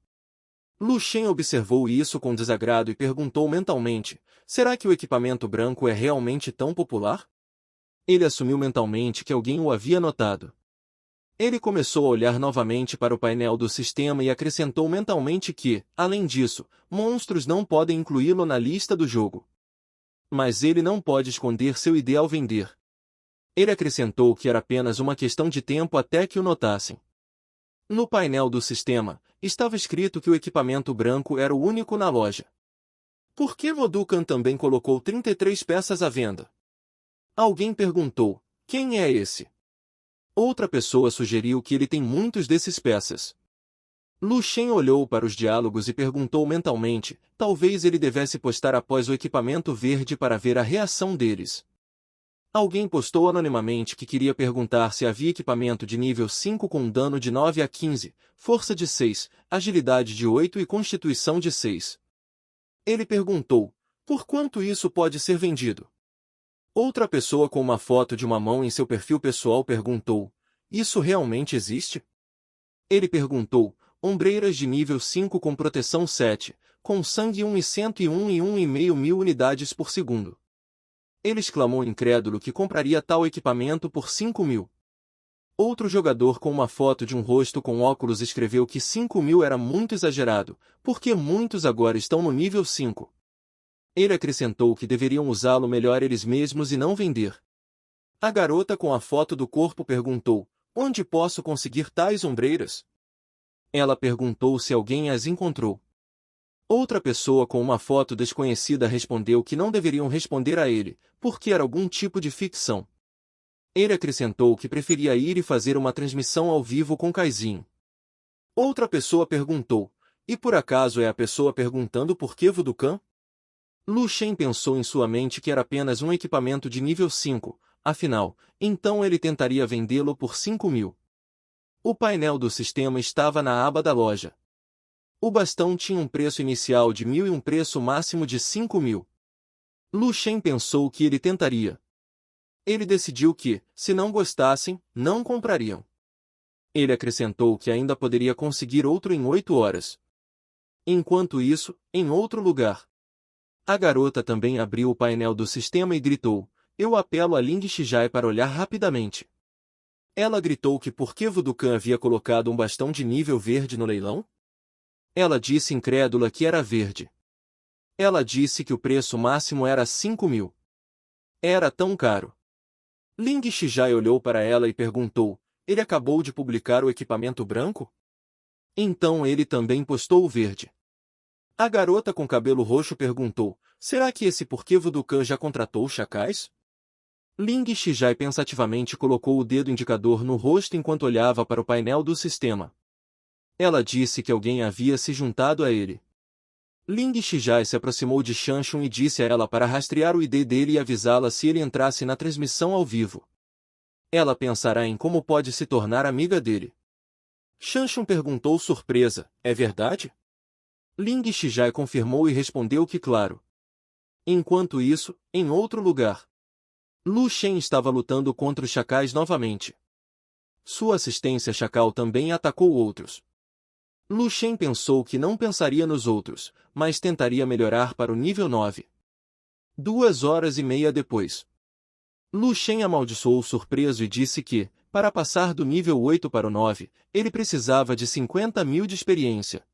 Lu Shen observou isso com desagrado e perguntou mentalmente, será que o equipamento branco é realmente tão popular? Ele assumiu mentalmente que alguém o havia notado. Ele começou a olhar novamente para o painel do sistema e acrescentou mentalmente que, além disso, monstros não podem incluí-lo na lista do jogo. Mas ele não pode esconder seu ID ao vender. Ele acrescentou que era apenas uma questão de tempo até que o notassem. No painel do sistema, estava escrito que o equipamento branco era o único na loja. Por que Vodukan também colocou 33 peças à venda? Alguém perguntou, quem é esse? Outra pessoa sugeriu que ele tem muitos desses peças. Lu Shen olhou para os diálogos e perguntou mentalmente, talvez ele devesse postar após o equipamento verde para ver a reação deles. Alguém postou anonimamente que queria perguntar se havia equipamento de nível 5 com dano de 9 a 15, força de 6, agilidade de 8 e constituição de 6. Ele perguntou, por quanto isso pode ser vendido? Outra pessoa com uma foto de uma mão em seu perfil pessoal perguntou, isso realmente existe? Ele perguntou, ombreiras de nível 5 com proteção 7, com sangue 1 e 101 e 1,5 mil unidades por segundo. Ele exclamou incrédulo que compraria tal equipamento por 5 mil. Outro jogador com uma foto de um rosto com óculos escreveu que 5 mil era muito exagerado, porque muitos agora estão no nível 5. Ele acrescentou que deveriam usá-lo melhor eles mesmos e não vender. A garota com a foto do corpo perguntou, onde posso conseguir tais ombreiras? Ela perguntou se alguém as encontrou. Outra pessoa com uma foto desconhecida respondeu que não deveriam responder a ele, porque era algum tipo de ficção. Ele acrescentou que preferia ir e fazer uma transmissão ao vivo com Kaizinho. Outra pessoa perguntou, e por acaso é a pessoa perguntando por que Vodukan? Lu Shen pensou em sua mente que era apenas um equipamento de nível 5, afinal, então ele tentaria vendê-lo por 5 mil. O painel do sistema estava na aba da loja. O bastão tinha um preço inicial de 1.000 e um preço máximo de 5 mil. Lu Shen pensou que ele tentaria. Ele decidiu que, se não gostassem, não comprariam. Ele acrescentou que ainda poderia conseguir outro em 8 horas. Enquanto isso, em outro lugar. A garota também abriu o painel do sistema e gritou, eu apelo a Ling Shijai para olhar rapidamente. Ela gritou que por que Vodukan havia colocado um bastão de nível verde no leilão? Ela disse incrédula que era verde. Ela disse que o preço máximo era 5 mil. Era tão caro. Ling Shijai olhou para ela e perguntou, ele acabou de publicar o equipamento branco? Então ele também postou o verde. A garota com cabelo roxo perguntou, será que esse porquê Vodukan já contratou chacais? Ling Shijai pensativamente colocou o dedo indicador no rosto enquanto olhava para o painel do sistema. Ela disse que alguém havia se juntado a ele. Ling Shijai se aproximou de Shanshun e disse a ela para rastrear o ID dele e avisá-la se ele entrasse na transmissão ao vivo. Ela pensará em como pode se tornar amiga dele. Shanshun perguntou surpresa, é verdade? Ling Shijai confirmou e respondeu que claro. Enquanto isso, em outro lugar, Lu Shen estava lutando contra os chacais novamente. Sua assistência chacal também atacou outros. Lu Shen pensou que não pensaria nos outros, mas tentaria melhorar para o nível 9. 2 horas e meia depois. Lu Shen amaldiçoou surpreso e disse que, para passar do nível 8 para o 9, ele precisava de 50 mil de experiência.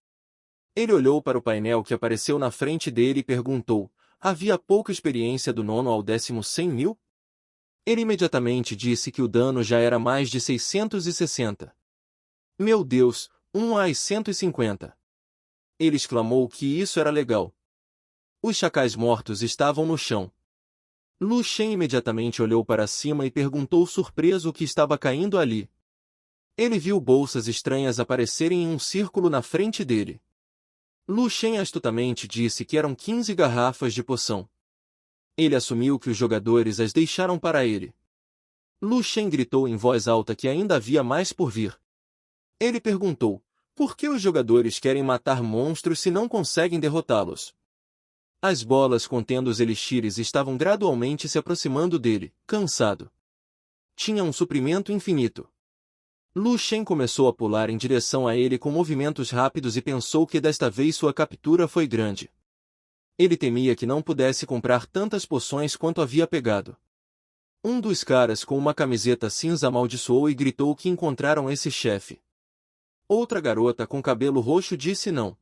Ele olhou para o painel que apareceu na frente dele e perguntou, havia pouca experiência do 9º ao 10º 100 mil? Ele imediatamente disse que o dano já era mais de 660. Meu Deus, 1 às 150. Ele exclamou que isso era legal. Os chacais mortos estavam no chão. Lu Shen imediatamente olhou para cima e perguntou surpreso o que estava caindo ali. Ele viu bolsas estranhas aparecerem em um círculo na frente dele. Lu Shen astutamente disse que eram 15 garrafas de poção. Ele assumiu que os jogadores as deixaram para ele. Lu Shen gritou em voz alta que ainda havia mais por vir. Ele perguntou, por que os jogadores querem matar monstros se não conseguem derrotá-los? As bolas contendo os elixires estavam gradualmente se aproximando dele, cansado. Tinha um suprimento infinito. Lu Shen começou a pular em direção a ele com movimentos rápidos e pensou que desta vez sua captura foi grande. Ele temia que não pudesse comprar tantas poções quanto havia pegado. Um dos caras com uma camiseta cinza amaldiçoou e gritou que encontraram esse chefe. Outra garota com cabelo roxo disse não.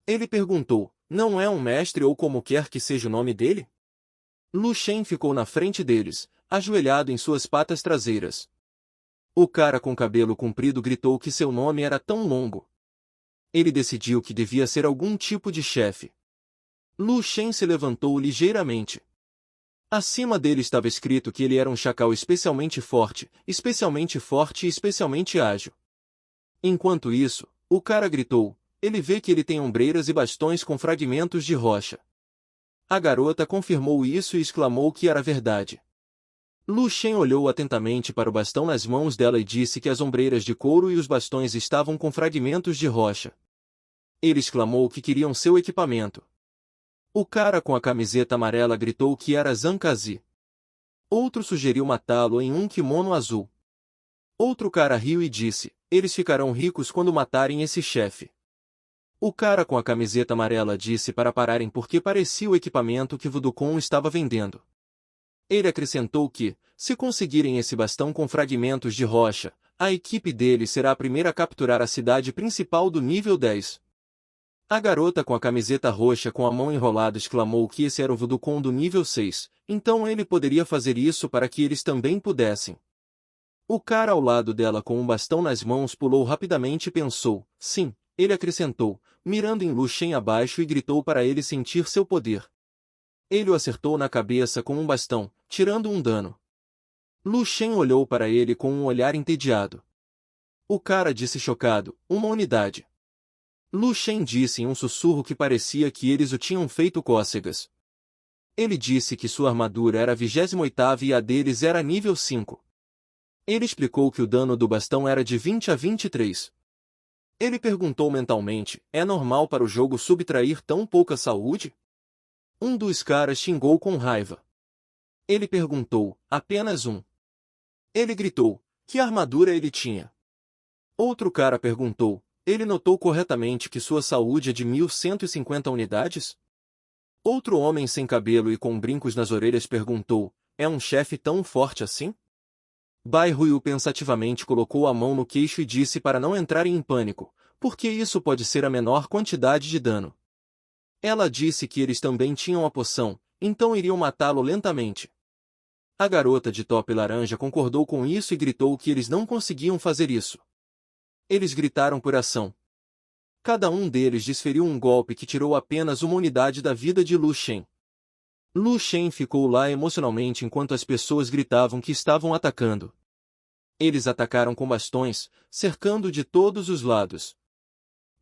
Ele perguntou, não é um mestre ou como quer que seja o nome dele? Lu Shen ficou na frente deles, ajoelhado em suas patas traseiras. O cara com cabelo comprido gritou que seu nome era tão longo. Ele decidiu que devia ser algum tipo de chefe. Lu Shen se levantou ligeiramente. Acima dele estava escrito que ele era um chacal especialmente forte e especialmente ágil. Enquanto isso, o cara gritou, ele vê que ele tem ombreiras e bastões com fragmentos de rocha. A garota confirmou isso e exclamou que era verdade. Lu Shen olhou atentamente para o bastão nas mãos dela e disse que as ombreiras de couro e os bastões estavam com fragmentos de rocha. Ele exclamou que queriam seu equipamento. O cara com a camiseta amarela gritou que era Zankazi. Outro sugeriu matá-lo em um kimono azul. Outro cara riu e disse, eles ficarão ricos quando matarem esse chefe. O cara com a camiseta amarela disse para pararem porque parecia o equipamento que Wudukon estava vendendo. Ele acrescentou que, se conseguirem esse bastão com fragmentos de rocha, a equipe dele será a primeira a capturar a cidade principal do nível 10. A garota com a camiseta roxa com a mão enrolada exclamou que esse era o Wudukon do nível 6, então ele poderia fazer isso para que eles também pudessem. O cara ao lado dela com um bastão nas mãos pulou rapidamente e pensou, sim, ele acrescentou, mirando em Lu Shen abaixo e gritou para ele sentir seu poder. Ele o acertou na cabeça com um bastão, tirando um dano. Lu Shen olhou para ele com um olhar entediado. O cara disse chocado, uma unidade. Lu Shen disse em um sussurro que parecia que eles o tinham feito cócegas. Ele disse que sua armadura era a 28ª e a deles era nível 5. Ele explicou que o dano do bastão era de 20 a 23. Ele perguntou mentalmente, é normal para o jogo subtrair tão pouca saúde? Um dos caras xingou com raiva. Ele perguntou, apenas um. Ele gritou, que armadura ele tinha? Outro cara perguntou, ele notou corretamente que sua saúde é de 1150 unidades? Outro homem sem cabelo e com brincos nas orelhas perguntou, é um chefe tão forte assim? Bai Ruiu pensativamente colocou a mão no queixo e disse para não entrarem em pânico, porque isso pode ser a menor quantidade de dano. Ela disse que eles também tinham a poção, então iriam matá-lo lentamente. A garota de top laranja concordou com isso e gritou que eles não conseguiam fazer isso. Eles gritaram por ação. Cada um deles desferiu um golpe que tirou apenas uma unidade da vida de Lu Shen. Lu Shen ficou lá emocionalmente enquanto as pessoas gritavam que estavam atacando. Eles atacaram com bastões, cercando de todos os lados.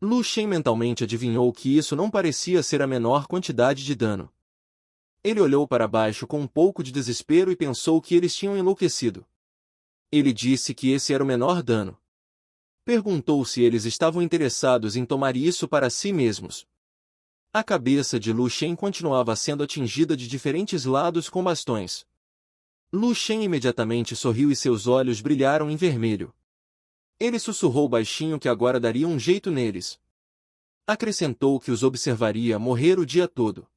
Lu Shen mentalmente adivinhou que isso não parecia ser a menor quantidade de dano. Ele olhou para baixo com um pouco de desespero e pensou que eles tinham enlouquecido. Ele disse que esse era o menor dano. Perguntou se eles estavam interessados em tomar isso para si mesmos. A cabeça de Lu Shen continuava sendo atingida de diferentes lados com bastões. Lu Shen imediatamente sorriu e seus olhos brilharam em vermelho. Ele sussurrou baixinho que agora daria um jeito neles. Acrescentou que os observaria morrer o dia todo.